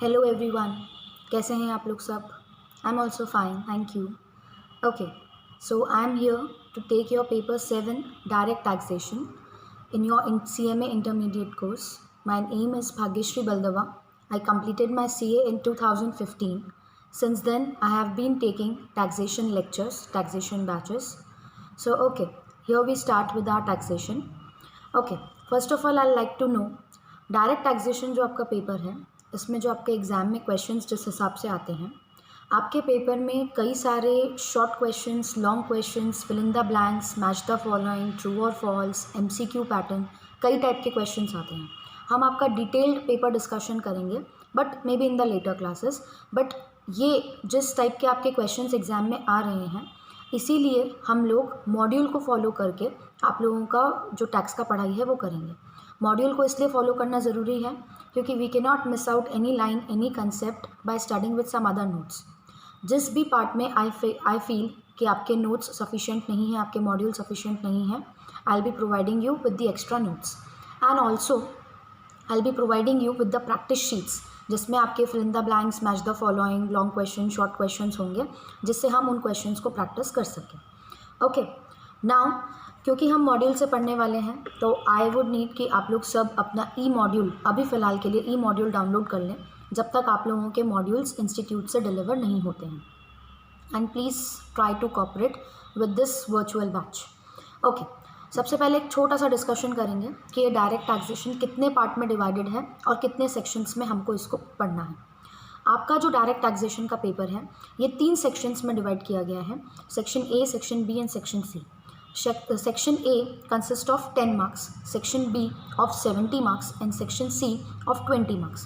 Hello everyone, कैसे हैं आप लोग सब? I am also fine, thank you. Okay, so I am here to take your paper 7 direct taxation in your CMA intermediate course. My name is Bhagyashree Baldava. I completed my CA in 2015. Since then, I have been taking taxation lectures, taxation batches. So, okay, here we start with our taxation. Okay, first of all, I'd like to know direct taxation जो आपका paper है, इसमें जो आपके exam में questions जिस हिसाब से आते हैं, आपके पेपर में कई सारे short questions, long questions, fill in the blanks, match the following, true और फॉल्स, एमसीक्यू पैटर्न, कई टाइप के क्वेश्चंस आते हैं. हम आपका डिटेल्ड पेपर डिस्कशन करेंगे but may be in the later classes. But ये जिस टाइप के आपके क्वेश्चंस एग्ज़ाम में आ रहे हैं, इसीलिए हम लोग मॉड्यूल को फॉलो करके आप लोगों का जो टैक्स का पढ़ाई है वो करेंगे. मॉड्यूल को इसलिए फॉलो करना ज़रूरी है क्योंकि we can not miss out any line, any concept by studying with some other notes. जिस भी पार्ट में आई फील कि आपके नोट्स सफिशिएंट नहीं है, आपके मॉड्यूल सफिशिएंट नहीं है, I will be providing you with the extra notes and also I will be providing you with the practice sheets जिसमें आपके fill in the blanks, match the following, long question, short questions होंगे जिससे हम उन questions को practice कर सकें. Okay, now क्योंकि हम मॉड्यूल से पढ़ने वाले हैं तो आई वुड नीड कि आप लोग सब अपना ई मॉड्यूल अभी फ़िलहाल के लिए ई मॉड्यूल डाउनलोड कर लें जब तक आप लोगों के मॉड्यूल्स इंस्टीट्यूट से डिलीवर नहीं होते हैं. And please try to cooperate with this virtual batch. Okay, सबसे पहले एक छोटा सा डिस्कशन करेंगे कि ये डायरेक्ट टैक्सेशन कितने पार्ट में डिवाइडेड है और कितने सेक्शंस में हमको इसको पढ़ना है. आपका जो डायरेक्ट टैक्सेशन का पेपर है ये 3 सेक्शंस में डिवाइड किया गया है. Section A, section B and section C. Section A consists of 10 marks, Section B of 70 marks and Section C of 20 marks.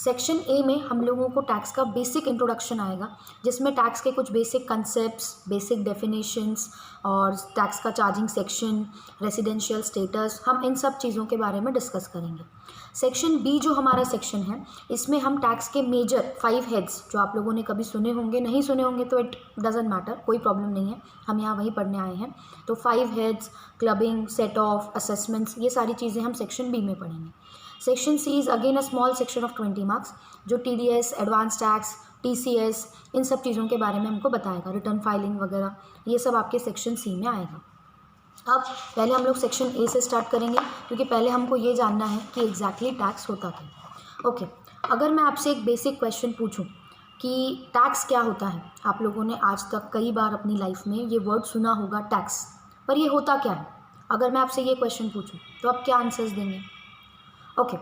Section A में हम लोगों को टैक्स का बेसिक इंट्रोडक्शन आएगा जिसमें टैक्स के कुछ बेसिक कंसेप्ट्स, बेसिक डेफिनेशंस और टैक्स का चार्जिंग सेक्शन, रेसिडेंशियल स्टेटस, हम इन सब चीज़ों के बारे में डिस्कस करेंगे. सेक्शन बी जो हमारा सेक्शन है इसमें हम टैक्स के मेजर 5 हेड्स जो आप लोगों ने कभी सुने होंगे, नहीं सुने होंगे तो इट डजेंट मैटर, कोई प्रॉब्लम नहीं है, हम यहाँ वही पढ़ने आए हैं. तो 5 heads, clubbing, set off, assessments, ये सारी चीज़ें हम सेक्शन बी में पढ़ेंगे. Section C is again a small section of 20 marks जो TDS, एडवांस टैक्स, TCS, इन सब चीज़ों के बारे में हमको बताएगा, रिटर्न फाइलिंग वगैरह, ये सब आपके सेक्शन सी में आएगा. अब पहले हम लोग सेक्शन ए से स्टार्ट करेंगे क्योंकि पहले हमको ये जानना है कि एग्जैक्टली टैक्स होता क्या. ओके, अगर मैं आपसे एक बेसिक क्वेश्चन पूछूं कि टैक्स क्या होता है, आप लोगों ने आज तक कई बार अपनी लाइफ में ये वर्ड सुना होगा टैक्स, पर ये होता क्या है? अगर मैं आपसे ये क्वेश्चन पूछूं तो आप क्या आंसर्स देंगे? ओके,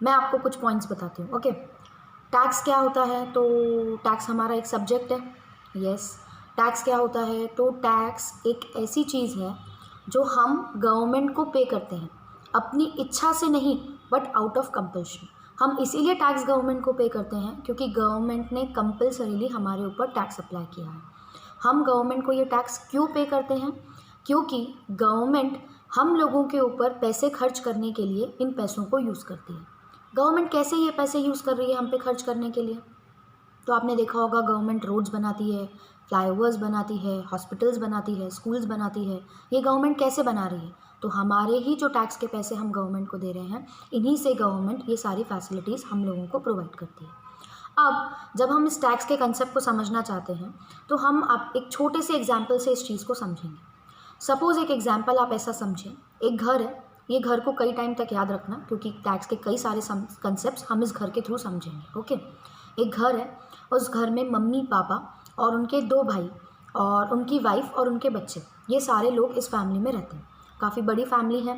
मैं आपको कुछ पॉइंट्स बताती हूँ. ओके, टैक्स क्या होता है? तो टैक्स हमारा एक सब्जेक्ट है. यस, टैक्स क्या होता है? तो टैक्स एक ऐसी चीज़ है जो हम गवर्नमेंट को पे करते हैं अपनी इच्छा से नहीं बट आउट ऑफ कंपल्शन. हम इसीलिए टैक्स गवर्नमेंट को पे करते हैं क्योंकि गवर्नमेंट ने कंपल्सरीली हमारे ऊपर टैक्स अप्लाई किया है. हम गवर्नमेंट को ये टैक्स क्यों पे करते हैं? क्योंकि गवर्नमेंट हम लोगों के ऊपर पैसे खर्च करने के लिए इन पैसों को यूज़ करती है. गवर्नमेंट कैसे ये पैसे यूज़ कर रही है हम पे खर्च करने के लिए? तो आपने देखा होगा गवर्नमेंट रोड्स बनाती है, फ्लाईओवर्स बनाती है, हॉस्पिटल्स बनाती है, स्कूल्स बनाती है. ये गवर्नमेंट कैसे बना रही है? तो हमारे ही जो टैक्स के पैसे हम गवर्नमेंट को दे रहे हैं, इन्हीं से गवर्नमेंट ये सारी फैसिलिटीज़ हम लोगों को प्रोवाइड करती है. अब जब हम इस टैक्स के कंसेप्ट को समझना चाहते हैं तो हम आप एक छोटे से एग्जाम्पल से इस चीज़ को समझेंगे. सपोज़ एक एग्जाम्पल आप ऐसा समझें, एक घर है, ये घर को कई टाइम तक याद रखना क्योंकि टैक्स के कई सारे कंसेप्ट हम इस घर के थ्रू समझेंगे. ओके, एक घर है, उस घर में मम्मी पापा और उनके 2 भाई और उनकी वाइफ और उनके बच्चे, ये सारे लोग इस फैमिली में रहते हैं. काफ़ी बड़ी फैमिली है.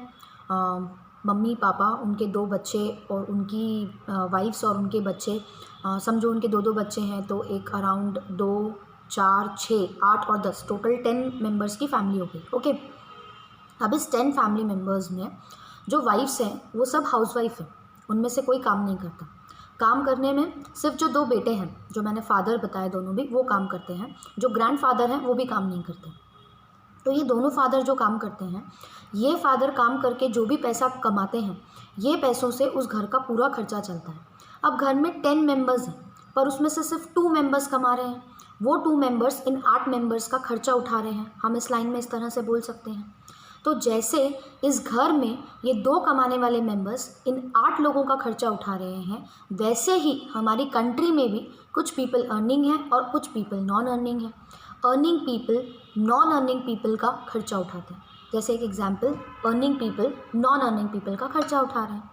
मम्मी पापा, उनके 2 बच्चे और उनकी वाइफ्स और उनके बच्चे, समझो उनके 2-2 बच्चे हैं तो एक अराउंड 2, 4, 6, 8 और 10 टोटल 10 मेम्बर्स की फैमिली हो गई. ओके, अब इस 10 फैमिली मेम्बर्स में जो वाइफ्स हैं वो सब हाउसवाइफ हैं, उनमें से कोई काम नहीं करता. काम करने में सिर्फ जो 2 बेटे हैं जो मैंने फादर बताए दोनों भी, वो काम करते हैं. जो ग्रैंड फादर हैं वो भी काम नहीं करते. तो ये दोनों फादर जो काम करते हैं, ये फादर काम करके जो भी पैसा कमाते हैं, ये पैसों से उस घर का पूरा खर्चा चलता है. अब घर में 10 मेंबर्स हैं पर उसमें से सिर्फ 2 मेंबर्स कमा रहे हैं. वो 2 मेंबर्स इन 8 मेंबर्स का खर्चा उठा रहे हैं. हम इस लाइन में इस तरह से बोल सकते हैं. तो जैसे इस घर में ये 2 कमाने वाले मेंबर्स इन 8 लोगों का खर्चा उठा रहे हैं, वैसे ही हमारी कंट्री में भी कुछ पीपल अर्निंग है और कुछ पीपल नॉन अर्निंग है। Earning people non earning people का खर्चा उठाते हैं। जैसे एक example, earning people non earning people का खर्चा उठा रहे हैं।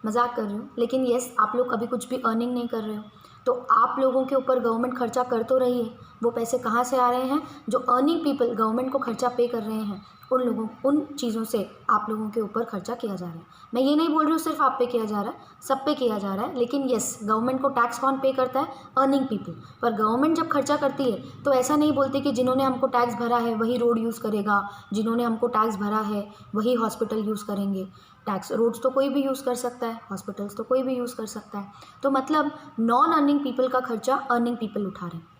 मजाक कर रही हूँ, लेकिन येस, आप लोग कभी कुछ भी अर्निंग नहीं कर रहे हो, तो आप लोगों के ऊपर गवर्नमेंट खर्चा कर तो रही है। वो पैसे कहाँ से आ रहे हैं? जो अर्निंग पीपल गवर्नमेंट को खर्चा पे कर रहे हैं, उन चीज़ों से आप लोगों के ऊपर खर्चा किया जा रहा है। मैं ये नहीं बोल रही हूँ सिर्फ आप पे किया जा रहा है, सब पे किया जा रहा है, लेकिन येस, गवर्नमेंट को टैक्स कौन पे करता है? Earning people. पर गवर्नमेंट जब खर्चा करती है तो ऐसा नहीं बोलती कि जिन्होंने हमको टैक्स भरा है वही रोड यूज़ करेगा, जिन्होंने हमको टैक्स भरा है वही हॉस्पिटल यूज़ करेंगे। टैक्स रोड्स तो कोई भी यूज़ कर सकता है, हॉस्पिटल्स तो कोई भी यूज़ कर सकता है। तो मतलब नॉन अर्निंग पीपल का खर्चा अर्निंग पीपल उठा रहे हैं।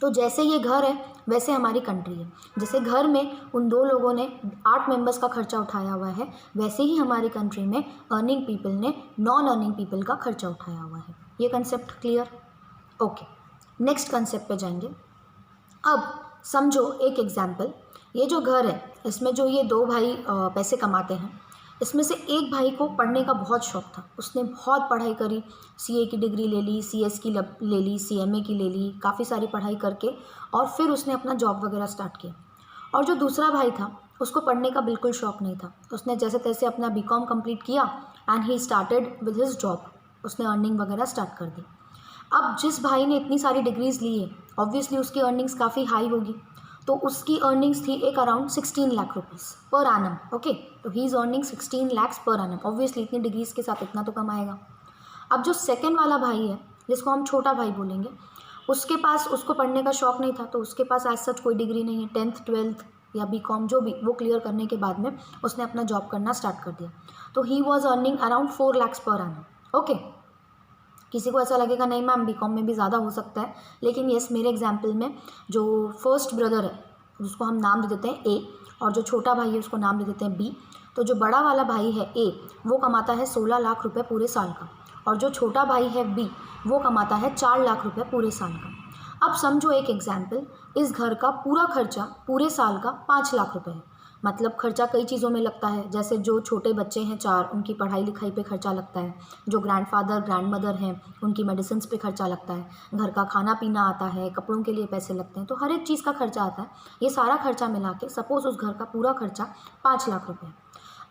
तो जैसे ये घर है वैसे हमारी कंट्री है। जैसे घर में उन 2 लोगों ने 8 मेंबर्स का खर्चा उठाया हुआ है, वैसे ही हमारी कंट्री में अर्निंग पीपल ने नॉन अर्निंग पीपल का खर्चा उठाया हुआ है। ये concept clear? Okay, next concept पे जाएंगे। अब समझो एक एग्जाम्पल, ये जो घर है इसमें जो ये 2 भाई पैसे कमाते हैं, इसमें से एक भाई को पढ़ने का बहुत शौक़ था। उसने बहुत पढ़ाई करी, सीए की डिग्री ले ली, सीएस की ले ली, सीएमए की ले ली, काफ़ी सारी पढ़ाई करके और फिर उसने अपना जॉब वगैरह स्टार्ट किया। और जो दूसरा भाई था उसको पढ़ने का बिल्कुल शौक़ नहीं था। उसने जैसे तैसे अपना बीकॉम कंप्लीट किया and he started with his job. उसने अर्निंग वगैरह स्टार्ट कर दी। अब जिस भाई ने इतनी सारी डिग्रीज़ ली है, ऑब्वियसली उसकी अर्निंग्स काफ़ी हाई होगी। तो उसकी अर्निंग्स थी एक around 16 lakh rupees per annum. Okay, तो he is earning 16 lakh per annum. Obviously इतनी डिग्रीज़ के साथ इतना तो कमाएगा। अब जो सेकंड वाला भाई है, जिसको हम छोटा भाई बोलेंगे, उसके पास, उसको पढ़ने का शौक़ नहीं था, तो उसके पास एज सच कोई डिग्री नहीं है। 10th 12th या बीकॉम जो भी, वो क्लियर करने के बाद में उसने अपना जॉब करना स्टार्ट कर दिया। तो he was earning around 4 lakh per annum. Okay, किसी को ऐसा लगेगा नहीं मैम बीकॉम में भी ज़्यादा हो सकता है, लेकिन येस, मेरे एग्जाम्पल में जो फर्स्ट ब्रदर है जिसको हम नाम दे देते हैं ए, और जो छोटा भाई है उसको नाम दे देते हैं बी, तो जो बड़ा वाला भाई है ए वो कमाता है 16 लाख रुपए पूरे साल का, और जो छोटा भाई है बी वो कमाता है 4 लाख रुपए पूरे साल का। अब समझो एक एग्जाम्पल, इस घर का पूरा खर्चा पूरे साल का 5 लाख रुपए है। मतलब खर्चा कई चीज़ों में लगता है, जैसे जो छोटे बच्चे हैं 4, उनकी पढ़ाई लिखाई पे खर्चा लगता है, जो ग्रैंडफादर ग्रैंडमदर हैं उनकी मेडिसिन्स पे खर्चा लगता है, घर का खाना पीना आता है, कपड़ों के लिए पैसे लगते हैं, तो हर एक चीज़ का खर्चा आता है। ये सारा खर्चा मिला के सपोज़ उस घर का पूरा खर्चा 5 लाख रुपये।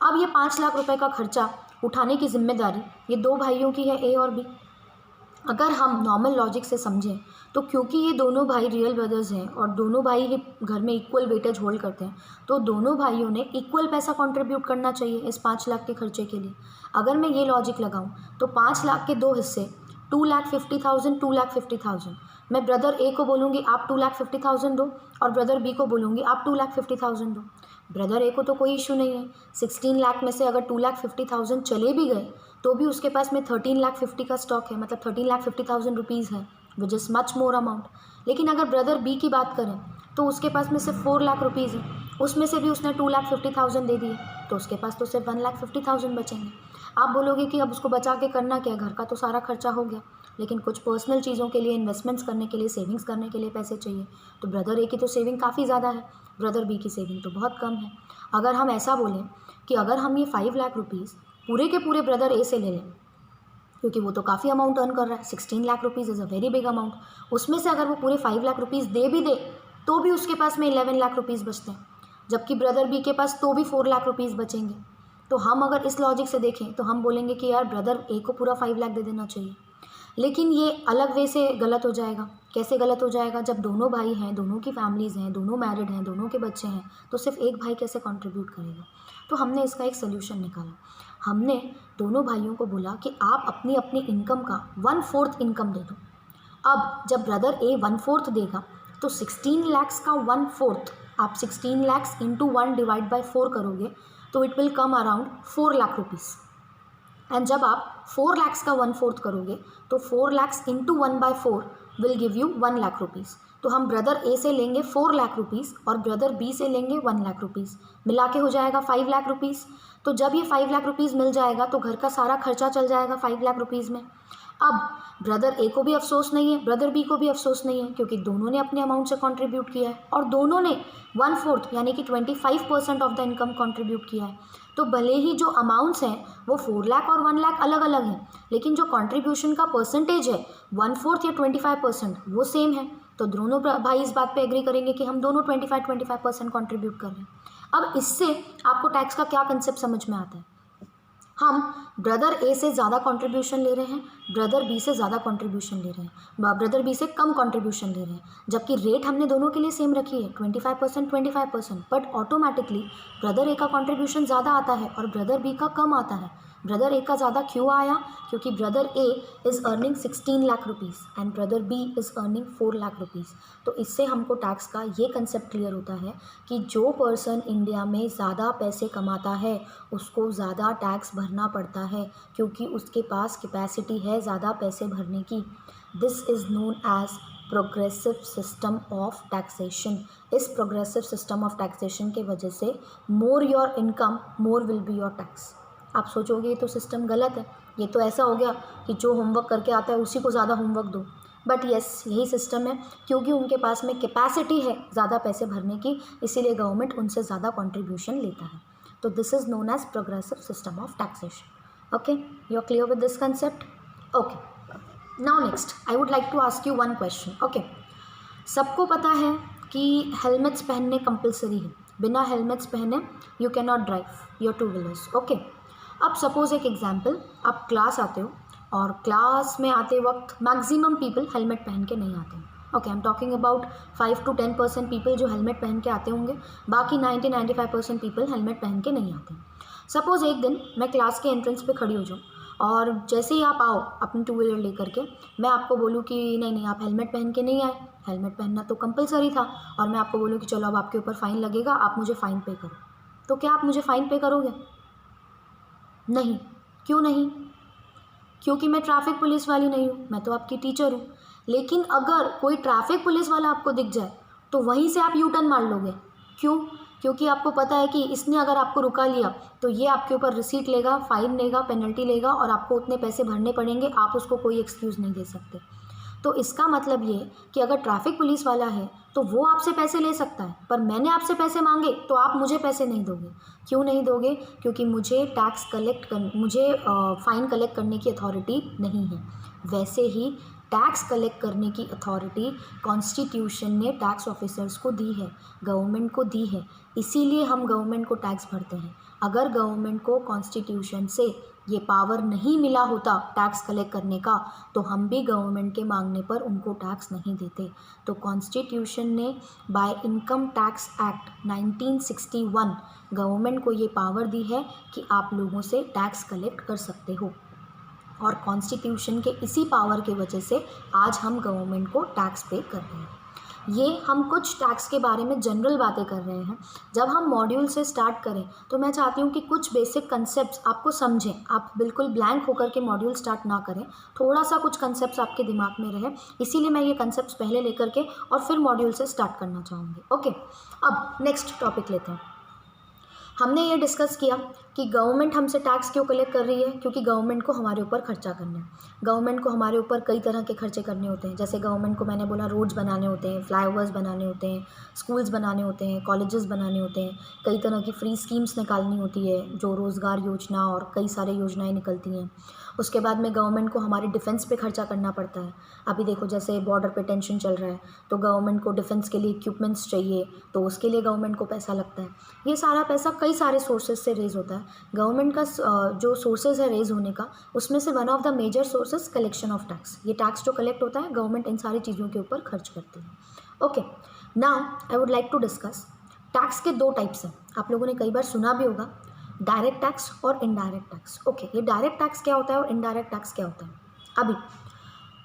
अब ये 5 लाख रुपये का खर्चा उठाने की जिम्मेदारी ये 2 भाइयों की है, ए और बी। अगर हम नॉर्मल लॉजिक से समझें तो क्योंकि ये दोनों भाई रियल ब्रदर्स हैं और दोनों भाई ये घर में इक्वल वेटेज होल्ड करते हैं, तो दोनों भाइयों ने इक्वल पैसा कंट्रीब्यूट करना चाहिए इस 5 लाख के खर्चे के लिए। अगर मैं ये लॉजिक लगाऊं तो 5 लाख के 2 हिस्से, 2,50,000 2,50,000। मैं ब्रदर ए को बोलूँगी आप 2,50,000 दो, और ब्रदर बी को बोलूँगी आप 2,50,000 दो। ब्रदर ए को तो कोई इशू नहीं है, 16 लाख में से अगर 2,50,000 चले भी गए तो भी उसके पास में 13,50,000 का स्टॉक है, मतलब 13,50,000 रुपीज़ है, which is much more amount. लेकिन अगर ब्रदर बी की बात करें तो उसके पास में सिर्फ 4 लाख रुपीज़ है, उसमें से भी उसने 2,50,000 दे दिए, तो उसके पास तो सिर्फ 1,50,000 बचेंगे। आप बोलोगे कि अब उसको बचा के करना क्या, घर का तो सारा खर्चा हो गया, लेकिन कुछ पर्सनल चीज़ों के लिए, इन्वेस्टमेंट्स करने के लिए, सेविंग्स करने के लिए पैसे चाहिए। तो ब्रदर ए की तो सेविंग काफ़ी ज़्यादा है, ब्रदर बी की सेविंग तो बहुत कम है। अगर हम ऐसा बोलें कि अगर हम ये 5 लाख रुपीज़ पूरे के पूरे ब्रदर ए से ले लें, क्योंकि वो तो काफ़ी अमाउंट अर्न कर रहा है, 16 lakh rupees is a very big amount, उसमें से अगर वो पूरे 5 लाख रुपीज़ दे भी दे तो भी उसके पास में 11 लाख रुपीज़ बचते हैं, जबकि ब्रदर बी के पास तो भी 4 लाख रुपीज़ बचेंगे। तो हम अगर इस लॉजिक से देखें तो हम बोलेंगे कि यार ब्रदर ए को पूरा 5 लाख दे देना चाहिए। लेकिन ये अलग वे से गलत हो जाएगा। कैसे गलत हो जाएगा? जब दोनों भाई हैं, दोनों की फैमिलीज़ हैं, दोनों मैरिड हैं, दोनों के बच्चे हैं, तो सिर्फ एक भाई कैसे कंट्रीब्यूट करेगा? तो हमने इसका एक सोल्यूशन निकाला। हमने दोनों भाइयों को बोला कि आप अपनी अपनी इनकम का 1/4 इनकम दे दो। अब जब ब्रदर ए 1/4 देगा तो 16 लाख का 1/4 आप 16 लाख इंटू 1 डिवाइड बाई 4 करोगे तो it will come around 4 lakh rupees. And जब आप 4 लाख का 1/4 करोगे तो 4 lakh into 1/4 will give you 1 lakh rupees. तो हम ब्रदर ए से लेंगे 4 लाख रुपीज़ और ब्रदर बी से लेंगे 1 लाख रुपीज़, मिला के हो जाएगा 5 लाख रुपीज़। तो जब ये 5 लाख रुपीज़ मिल जाएगा तो घर का सारा खर्चा चल जाएगा 5 लाख रुपीज़ में। अब ब्रदर ए को भी अफसोस नहीं है, ब्रदर बी को भी अफसोस नहीं है, क्योंकि दोनों ने अपने अमाउंट से कंट्रीब्यूट किया है और दोनों ने 1/4 यानी कि 25% ऑफ द इनकम कंट्रीब्यूट किया है। तो भले ही जो अमाउंट्स हैं वो 4 लाख और 1 लाख अलग अलग हैं, लेकिन जो कंट्रीब्यूशन का परसेंटेज है 1/4 या 25% वो सेम है। तो दोनों भाई इस बात पे एग्री करेंगे कि हम दोनों 25% कंट्रीब्यूट कर रहे हैं। अब इससे आपको टैक्स का क्या कंसेप्ट समझ में आता है? हम ब्रदर ए से ज़्यादा कंट्रीब्यूशन ले रहे हैं, ब्रदर बी से ज़्यादा कंट्रीब्यूशन ले रहे हैं, ब्रदर बी से कम कंट्रीब्यूशन ले रहे हैं, जबकि रेट हमने दोनों के लिए सेम रखी है 25%, बट ऑटोमेटिकली ब्रदर ए का कंट्रीब्यूशन ज़्यादा आता है और ब्रदर बी का कम आता है। ब्रदर ए का ज़्यादा क्यों आया? क्योंकि brother A is earning 16 lakh rupees and brother B is earning 4 lakh rupees. तो इससे हमको टैक्स का ये कंसेप्ट क्लियर होता है कि जो पर्सन इंडिया में ज़्यादा पैसे कमाता है उसको ज़्यादा टैक्स भरना पड़ता है, क्योंकि उसके पास कैपेसिटी है ज़्यादा पैसे भरने की। This is known as progressive system of taxation. इस प्रोग्रेसिव सिस्टम ऑफ टैक्सेशन के वजह से more your income more will be your tax. आप सोचोगे ये तो सिस्टम गलत है, ये तो ऐसा हो गया कि जो होमवर्क करके आता है उसी को ज़्यादा होमवर्क दो, बट यस यही सिस्टम है, क्योंकि उनके पास में कैपेसिटी है ज़्यादा पैसे भरने की, इसीलिए गवर्नमेंट उनसे ज़्यादा कंट्रीब्यूशन लेता है। तो this is known as progressive system of taxation. Okay, you are clear with this concept? Okay, now next I would like to ask you one question. Okay, सबको पता है कि हेलमेट्स पहनने कंपलसरी है, बिना हेलमेट्स पहने you can not drive your 2 wheelers. Okay, अब suppose एक एग्जांपल, आप क्लास आते हो और क्लास में आते वक्त मैक्सिमम पीपल हेलमेट पहन के नहीं आते हैं। Okay, I am talking about 5 to 10% people जो हेलमेट पहन के आते होंगे, बाकी 90-95% पीपल हेलमेट पहन के नहीं आते हैं। सपोज़ एक दिन मैं क्लास के एंट्रेंस पे खड़ी हो जाऊँ और जैसे ही आप आओ अपनी 2 व्हीलर लेकर के, मैं आपको बोलूँ कि नहीं नहीं आप हेलमेट पहन के नहीं आए, हेलमेट पहनना तो कंपलसरी था, और मैं आपको बोलूँ कि चलो अब आपके ऊपर फ़ाइन लगेगा, आप मुझे फ़ाइन पे करो, तो क्या आप मुझे फ़ाइन पे करोगे? नहीं। क्यों नहीं? क्योंकि मैं ट्रैफिक पुलिस वाली नहीं हूँ, मैं तो आपकी टीचर हूँ। लेकिन अगर कोई ट्रैफिक पुलिस वाला आपको दिख जाए तो वहीं से आप यू टर्न मार लोगे। क्यों? क्योंकि आपको पता है कि इसने अगर आपको रुका लिया तो ये आपके ऊपर रिसीट लेगा, फ़ाइन लेगा, पेनल्टी लेगा और आपको उतने पैसे भरने पड़ेंगे, आप उसको कोई एक्सक्यूज़ नहीं दे सकते। तो इसका मतलब ये कि अगर ट्रैफिक पुलिस वाला है तो वो आपसे पैसे ले सकता है, पर मैंने आपसे पैसे मांगे तो आप मुझे पैसे नहीं दोगे। क्यों नहीं दोगे? क्योंकि मुझे फ़ाइन कलेक्ट करने की अथॉरिटी नहीं है। वैसे ही टैक्स कलेक्ट करने की अथॉरिटी कॉन्स्टिट्यूशन ने टैक्स ऑफिसर्स को दी है, गवर्नमेंट को दी है, इसीलिए हम गवर्नमेंट को टैक्स भरते हैं। अगर गवर्नमेंट को कॉन्स्टिट्यूशन से ये पावर नहीं मिला होता टैक्स कलेक्ट करने का तो हम भी गवर्नमेंट के मांगने पर उनको टैक्स नहीं देते। तो कॉन्स्टिट्यूशन ने by income tax act 1961 government को ये पावर दी है कि आप लोगों से टैक्स कलेक्ट कर सकते हो, और कॉन्स्टिट्यूशन के इसी पावर की वजह से आज हम गवर्नमेंट को टैक्स पे कर रहे हैं। ये हम कुछ टैक्स के बारे में जनरल बातें कर रहे हैं। जब हम मॉड्यूल से स्टार्ट करें तो मैं चाहती हूँ कि कुछ बेसिक कंसेप्ट्स आपको समझें, आप बिल्कुल ब्लैंक होकर के मॉड्यूल स्टार्ट ना करें, थोड़ा सा कुछ कंसेप्ट्स आपके दिमाग में रहे, इसीलिए मैं ये कंसेप्ट्स पहले लेकर के और फिर मॉड्यूल से स्टार्ट करना चाहूँगी। ओके, अब नेक्स्ट टॉपिक लेते हैं। हमने ये डिस्कस किया कि गवर्नमेंट हमसे टैक्स क्यों कलेक्ट कर रही है, क्योंकि गवर्नमेंट को हमारे ऊपर खर्चा करना है। गवर्नमेंट को हमारे ऊपर कई तरह के खर्चे करने होते हैं, जैसे गवर्नमेंट को मैंने बोला रोड्स बनाने होते हैं, फ्लाईओवर्स बनाने होते हैं, स्कूल्स बनाने होते हैं, कॉलेजेस बनाने होते हैं, कई तरह की फ्री स्कीम्स निकालनी होती है, जो रोज़गार योजना और कई सारे योजनाएं निकलती हैं। उसके बाद में गवर्नमेंट को हमारे डिफेंस पे खर्चा करना पड़ता है। अभी देखो जैसे बॉर्डर पे टेंशन चल रहा है तो गवर्नमेंट को डिफेंस के लिए इक्विपमेंट्स चाहिए, तो उसके लिए गवर्नमेंट को पैसा लगता है। ये सारा पैसा कई सारे सोर्सेज से रेज़ होता है। गवर्नमेंट का जो सोर्सेज है रेज़ होने का, उसमें से one of the major sources collection of tax. ये टैक्स जो कलेक्ट होता है गवर्नमेंट इन सारी चीज़ों के ऊपर खर्च करती है। Okay, now I would like to discuss tax के 2 टाइप्स हैं। आप लोगों ने कई बार सुना भी होगा, डायरेक्ट टैक्स और इनडायरेक्ट टैक्स। ओके, ये डायरेक्ट टैक्स क्या होता है और इनडायरेक्ट टैक्स क्या होता है? अभी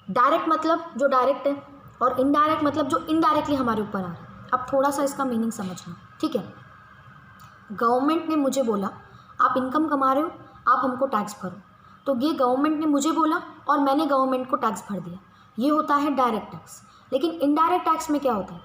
डायरेक्ट मतलब जो डायरेक्ट है और इनडायरेक्ट मतलब जो इनडायरेक्टली हमारे ऊपर आ रहा है। अब थोड़ा सा इसका मीनिंग समझना, ठीक है। गवर्नमेंट ने मुझे बोला आप इनकम कमा रहे हो, आप हमको टैक्स भरो, तो ये गवर्नमेंट ने मुझे बोला और मैंने गवर्नमेंट को टैक्स भर दिया, ये होता है डायरेक्ट टैक्स। लेकिन इनडायरेक्ट टैक्स में क्या होता है?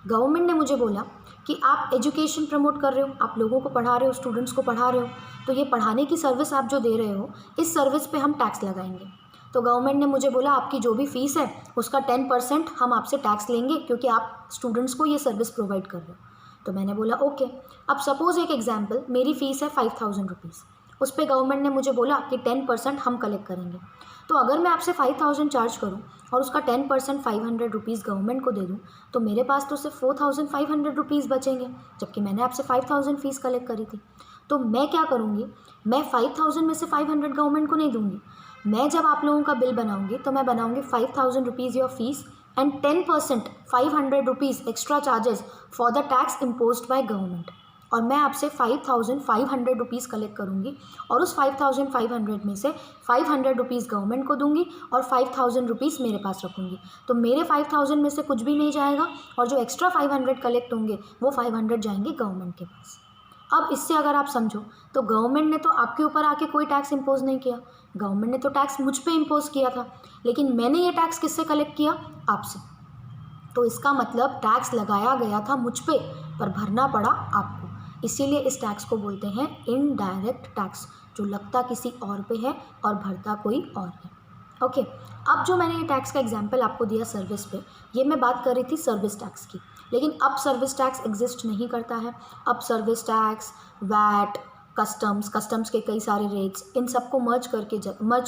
गवर्नमेंट ने मुझे बोला कि आप एजुकेशन प्रमोट कर रहे हो, आप लोगों को पढ़ा रहे हो, स्टूडेंट्स को पढ़ा रहे हो, तो ये पढ़ाने की सर्विस आप जो दे रहे हो, इस सर्विस पे हम टैक्स लगाएंगे। तो गवर्नमेंट ने मुझे बोला आपकी जो भी फ़ीस है उसका 10% हम आपसे टैक्स लेंगे क्योंकि आप स्टूडेंट्स को ये सर्विस प्रोवाइड कर रहे हो। तो मैंने बोला ओके। अब सपोज़ एक एग्जांपल, मेरी फ़ीस है 5000 रुपीज़, उस पर गवर्नमेंट ने मुझे बोला कि 10% हम कलेक्ट करेंगे। तो अगर मैं आपसे 5000 चार्ज करूं और उसका 10% 500 रुपीज़ गवर्नमेंट को दे दूं, तो मेरे पास तो सिर्फ 4500 रुपीज़ बचेंगे, जबकि मैंने आपसे 5000 फ़ीस कलेक्ट करी थी। तो मैं क्या करूँगी, मैं 5000 में से 500 गवर्नमेंट को नहीं दूंगी। मैं जब आप लोगों का बिल बनाऊंगी तो मैं बनाऊंगी 5000 rupees your fees and 10% 500 rupees extra charges for the tax imposed by government. और मैं आपसे 5500 रुपीज़ कलेक्ट करूँगी और उस 5500 में से 500 रुपीज़ गवर्नमेंट को दूंगी और 5000 रुपीज़ मेरे पास रखूँगी। तो मेरे 5000 में से कुछ भी नहीं जाएगा और जो एक्स्ट्रा 500 कलेक्ट होंगे वो 500 जाएंगे गवर्नमेंट के पास। अब इससे अगर आप समझो तो गवर्नमेंट ने तो आपके ऊपर आके कोई टैक्स इम्पोज नहीं किया, गवर्नमेंट ने तो टैक्स मुझ पे इम्पोज किया था, लेकिन मैंने ये टैक्स किससे कलेक्ट किया, आपसे। तो इसका मतलब टैक्स लगाया गया था मुझ पे पर भरना पड़ा आपको। इसीलिए इस टैक्स को बोलते हैं इनडायरेक्ट टैक्स, जो लगता किसी और पे है और भरता कोई और है। ओके, अब जो मैंने ये टैक्स का एग्जांपल आपको दिया सर्विस पे, ये मैं बात कर रही थी सर्विस टैक्स की, लेकिन अब सर्विस टैक्स एग्जिस्ट नहीं करता है। अब सर्विस टैक्स, वैट, कस्टम्स के कई सारे रेट्स, इन सबको मर्ज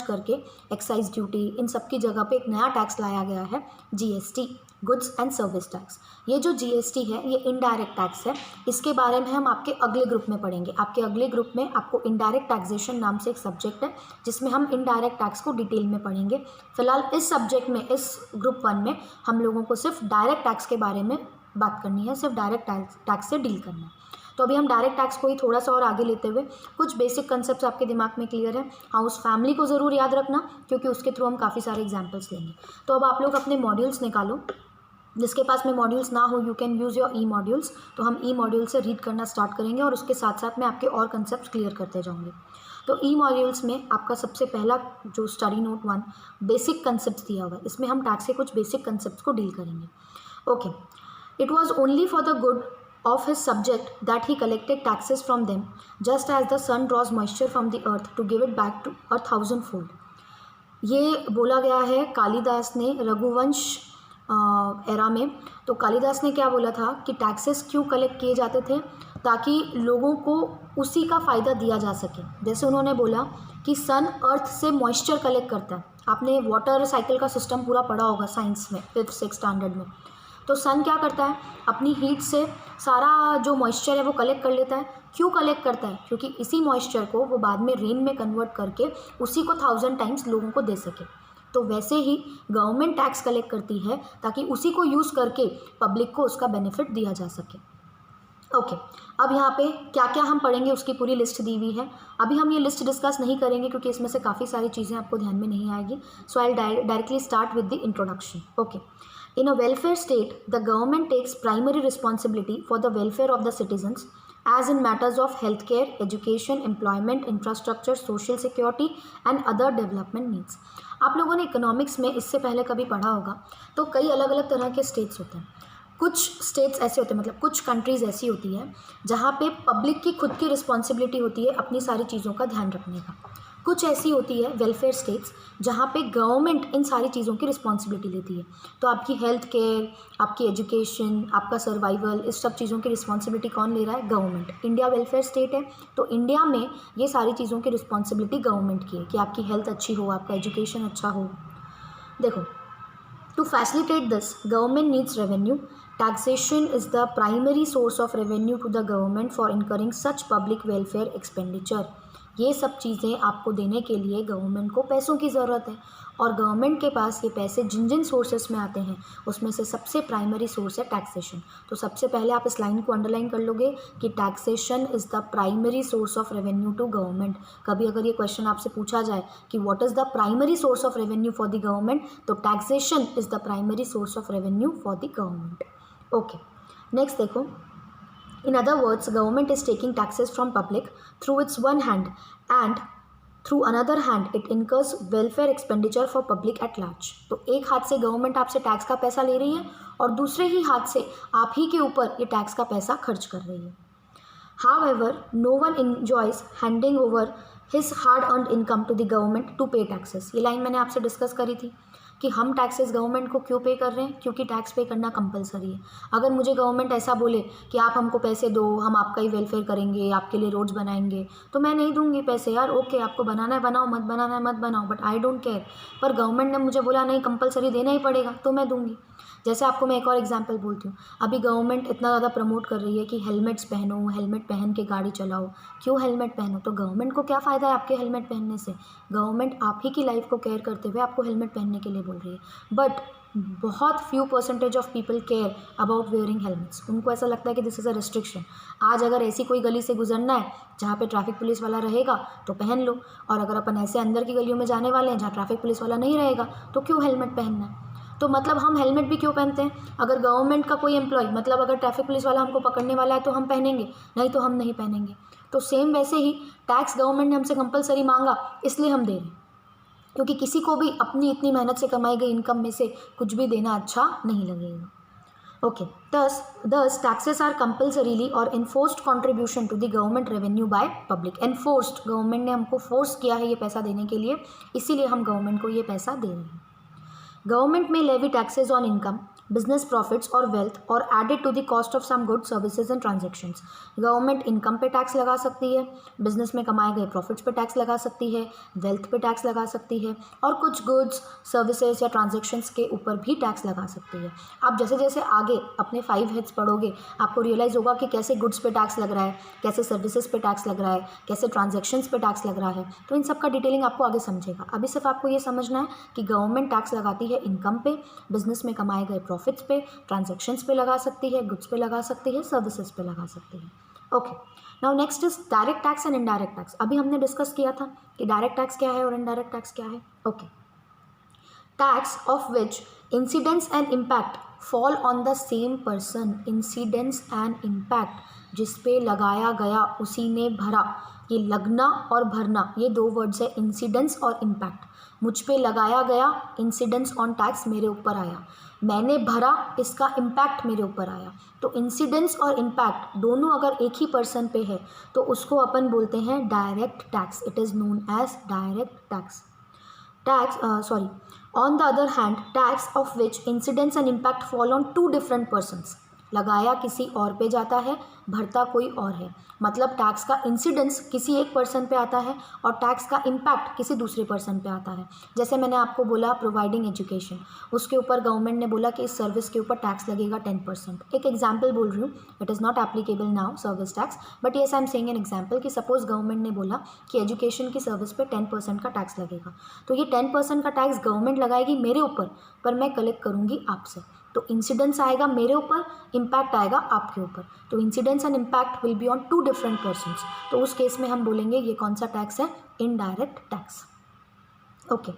करके एक्साइज ड्यूटी, इन सब की जगह पे एक नया टैक्स लाया गया है, GST, goods and service tax. ये जो जीएसटी है ये इनडायरेक्ट टैक्स है। इसके बारे में हम आपके अगले ग्रुप में पढ़ेंगे। आपके अगले ग्रुप में आपको इनडायरेक्ट टैक्सेशन नाम से एक सब्जेक्ट है जिसमें हम इनडायरेक्ट टैक्स को डिटेल में पढ़ेंगे। फिलहाल इस सब्जेक्ट में, इस ग्रुप 1 में हम लोगों को सिर्फ डायरेक्ट टैक्स के बारे में बात करनी है, सिर्फ डायरेक्ट टैक्स से डील करना है। तो अभी हम डायरेक्ट टैक्स को ही थोड़ा सा और आगे लेते हुए कुछ बेसिक कंसेप्ट्स आपके दिमाग में क्लियर है। हाँ, उस फैमिली को ज़रूर याद रखना क्योंकि उसके थ्रू हम काफ़ी सारे एग्जाम्पल्स लेंगे। तो अब आप लोग अपने मॉड्यूल्स निकालो। जिसके पास में मॉड्यूल्स ना हो, you can use your E modules. तो हम ई मॉड्यूल से रीड करना स्टार्ट करेंगे और उसके साथ साथ मैं आपके और कंसेप्ट क्लियर करते जाऊँगी। तो ई मॉड्यूल्स में आपका सबसे पहला जो स्टडी नोट 1 बेसिक कंसेप्ट दिया हुआ है, इसमें हम टैक्स के कुछ बेसिक कंसेप्ट को डील करेंगे। Okay, it was only for the good of his subject that he collected taxes from them, just as the sun draws moisture from the earth to give it back to 1,000-fold. ये बोला गया है कालिदास ने Raghuvansh era में। तो कालिदास ने क्या बोला था कि टैक्सेस क्यों कलेक्ट किए जाते थे, ताकि लोगों को उसी का फ़ायदा दिया जा सके। जैसे उन्होंने बोला कि सन अर्थ से मॉइस्चर कलेक्ट करता है। आपने वाटर साइकिल का सिस्टम पूरा पढ़ा होगा साइंस में, 5th-6th स्टैंडर्ड में। तो सन क्या करता है, अपनी हीट से सारा जो मॉइस्चर है वो कलेक्ट कर लेता है। क्यों कलेक्ट करता है, क्योंकि इसी मॉइस्चर को वो बाद में रेन में कन्वर्ट करके उसी को 1000 टाइम्स लोगों को दे सके। तो वैसे ही गवर्नमेंट टैक्स कलेक्ट करती है ताकि उसी को यूज़ करके पब्लिक को उसका बेनिफिट दिया जा सके। ओके, अब यहाँ पे क्या क्या हम पढ़ेंगे उसकी पूरी लिस्ट दी हुई है। अभी हम ये लिस्ट डिस्कस नहीं करेंगे क्योंकि इसमें से काफ़ी सारी चीज़ें आपको ध्यान में नहीं आएगी। So I directly start with the introduction. Okay, in a welfare state, the government takes primary responsibility for the welfare of the citizens, as in matters of healthcare, education, employment, infrastructure, social security and other development needs. आप लोगों ने economics में इससे पहले कभी पढ़ा होगा तो कई अलग अलग तरह के स्टेट्स होते हैं। कुछ स्टेट्स ऐसे होते हैं, मतलब कुछ कंट्रीज़ ऐसी होती है जहाँ पे पब्लिक की खुद की रिस्पॉन्सिबिलिटी होती है अपनी सारी चीज़ों का ध्यान रखने का। कुछ ऐसी होती है वेलफेयर स्टेट्स जहाँ पे गवर्नमेंट इन सारी चीज़ों की रिस्पॉन्सिबिलिटी लेती है। तो आपकी हेल्थ केयर, आपकी एजुकेशन, आपका सर्वाइवल, इस सब चीज़ों की रिस्पॉन्सिबिलिटी कौन ले रहा है, गवर्नमेंट। इंडिया वेलफेयर स्टेट है तो इंडिया में ये सारी चीज़ों की रिस्पॉन्सिबिलिटी गवर्नमेंट की है कि आपकी हेल्थ अच्छी हो, आपका एजुकेशन अच्छा हो। देखो, to facilitate this government needs revenue. Taxation is the primary source of revenue to the government for incurring such public welfare expenditure. ये सब चीज़ें आपको देने के लिए गवर्नमेंट को पैसों की ज़रूरत है और गवर्नमेंट के पास ये पैसे जिन जिन सोर्सेस में आते हैं उसमें से सबसे प्राइमरी सोर्स है टैक्सेशन। तो सबसे पहले आप इस लाइन को अंडरलाइन कर लोगे कि taxation is the primary source of revenue to government. कभी अगर ये क्वेश्चन आपसे पूछा जाए कि what is the primary source of revenue for the government, तो taxation is the primary source of revenue for the government. Okay, next देखो, in other words, government is taking taxes from public through its one hand and through another hand it incurs welfare expenditure for public at large. तो एक हाथ से government आपसे tax का पैसा ले रही है और दूसरे ही हाथ से आप ही के ऊपर ये टैक्स का पैसा खर्च कर रही है। However, no one enjoys handing over his hard earned income to the government to pay taxes. ये लाइन मैंने आपसे डिस्कस करी थी कि हम टैक्सेस गवर्नमेंट को क्यों पे कर रहे हैं, क्योंकि टैक्स पे करना कंपलसरी है। अगर मुझे गवर्नमेंट ऐसा बोले कि आप हमको पैसे दो, हम आपका ही वेलफेयर करेंगे, आपके लिए रोड्स बनाएंगे, तो मैं नहीं दूंगी पैसे। यार ओके, आपको बनाना है बनाओ, मत बनाना है मत बनाओ, बट आई डोंट केयर। पर गवर्नमेंट ने मुझे बोला नहीं कंपलसरी देना ही पड़ेगा, तो मैं दूंगी। जैसे आपको मैं एक और एग्जांपल बोलती हूँ, अभी गवर्नमेंट इतना ज़्यादा प्रमोट कर रही है कि हेलमेट्स पहनो, हेलमेट पहन के गाड़ी चलाओ। क्यों हेलमेट पहनो? तो गवर्नमेंट को क्या फ़ायदा है आपके हेलमेट पहनने से? गवर्नमेंट आप ही की लाइफ को केयर करते हुए आपको हेलमेट पहनने के लिए बोल रही है। बट बहुत few percentage of people care about wearing helmets. उनको ऐसा लगता है कि दिस इज़ अ रिस्ट्रिक्शन। आज अगर ऐसी कोई गली से गुजरना है जहाँ पे ट्रैफिक पुलिस वाला रहेगा तो पहन लो, और अगर अपन ऐसे अंदर की गलियों में जाने वाले हैं जहाँ ट्रैफिक पुलिस वाला नहीं रहेगा तो क्यों हेलमेट पहनना है? तो मतलब हम हेलमेट भी क्यों पहनते हैं? अगर गवर्नमेंट का कोई एम्प्लॉय, मतलब अगर ट्रैफिक पुलिस वाला हमको पकड़ने वाला है तो हम पहनेंगे, नहीं तो हम नहीं पहनेंगे। तो सेम वैसे ही टैक्स गवर्नमेंट ने हमसे कंपलसरी मांगा, इसलिए हम दे रहे हैं, क्योंकि किसी को भी अपनी इतनी मेहनत से कमाई गई इनकम में से कुछ भी देना अच्छा नहीं लगेगा। Okay, thus taxes are compulsorily or enforced contribution to the government revenue by public। enforced, government ने हमको फोर्स किया है ये पैसा देने के लिए, इसीलिए हम गवर्नमेंट को ये पैसा दे रहे हैं। Government may levy taxes on income, business profits or wealth or add it to the cost of some goods, services and transactions। Government income पे टैक्स लगा सकती है, बिजनेस में कमाए गए प्रॉफिट्स पे टैक्स लगा सकती है, वेल्थ पे टैक्स लगा सकती है, और कुछ गुड्स, सर्विसेज या ट्रांजेक्शन्स के ऊपर भी टैक्स लगा सकती है। आप जैसे जैसे आगे अपने 5 हेड्स पढ़ोगे आपको रियलाइज़ होगा कि कैसे गुड्स पे टैक्स लग रहा है, कैसे सर्विसेज पे टैक्स लग रहा है, कैसे ट्रांजेक्शन्स पे टैक्स लग रहा है। तो इन सब का डिटेलिंग आपको आगे समझेगा। अभी सिर्फ आपको ये समझना है कि गवर्नमेंट टैक्स लगाती है इनकम पे, बिजनेस में कमाए गए प्रॉफिट्स पे, ट्रांजैक्शंस पे लगा सकती है, गुड्स पे लगा सकती है, सर्विसेज पे लगा सकती है। Okay, now next is direct tax and indirect tax. अभी हमने डिस्कस किया था कि डायरेक्ट टैक्स क्या है और इनडायरेक्ट टैक्स क्या है। Okay, tax of which incidence and impact fall on the same person. Incidence and impact, जिस पे लगाया गया उसी ने भरा। ये लगना और भरना, ये 2 वर्ड्स है, इंसिडेंस और इम्पैक्ट। मुझ पे लगाया गया, इंसिडेंस ऑन टैक्स मेरे ऊपर आया, मैंने भरा, इसका इम्पैक्ट मेरे ऊपर आया। तो इंसिडेंस और इम्पैक्ट दोनों अगर एक ही पर्सन पे है तो उसको अपन बोलते हैं direct tax. It is known as direct tax. On the other hand, tax of which incidence and impact fall on 2 different persons। लगाया किसी और पे जाता है, भरता कोई और है। मतलब टैक्स का इंसिडेंस किसी एक पर्सन पे आता है और टैक्स का इम्पैक्ट किसी दूसरे पर्सन पे आता है। जैसे मैंने आपको बोला प्रोवाइडिंग एजुकेशन, उसके ऊपर गवर्नमेंट ने बोला कि इस सर्विस के ऊपर टैक्स लगेगा 10%। एक एग्जाम्पल बोल रही हूँ, it is not applicable now service tax, but yes I am saying an example कि सपोज गवर्नमेंट ने बोला कि एजुकेशन की सर्विस पे 10% का टैक्स लगेगा। तो ये 10% का टैक्स गवर्नमेंट लगाएगी मेरे ऊपर, पर मैं कलेक्ट करूँगी आपसे। तो इंसिडेंस आएगा मेरे ऊपर, इम्पैक्ट आएगा आपके ऊपर। तो incidence and impact will be on 2 different persons. तो उस केस में हम बोलेंगे ये कौन सा टैक्स है? Indirect tax. Okay,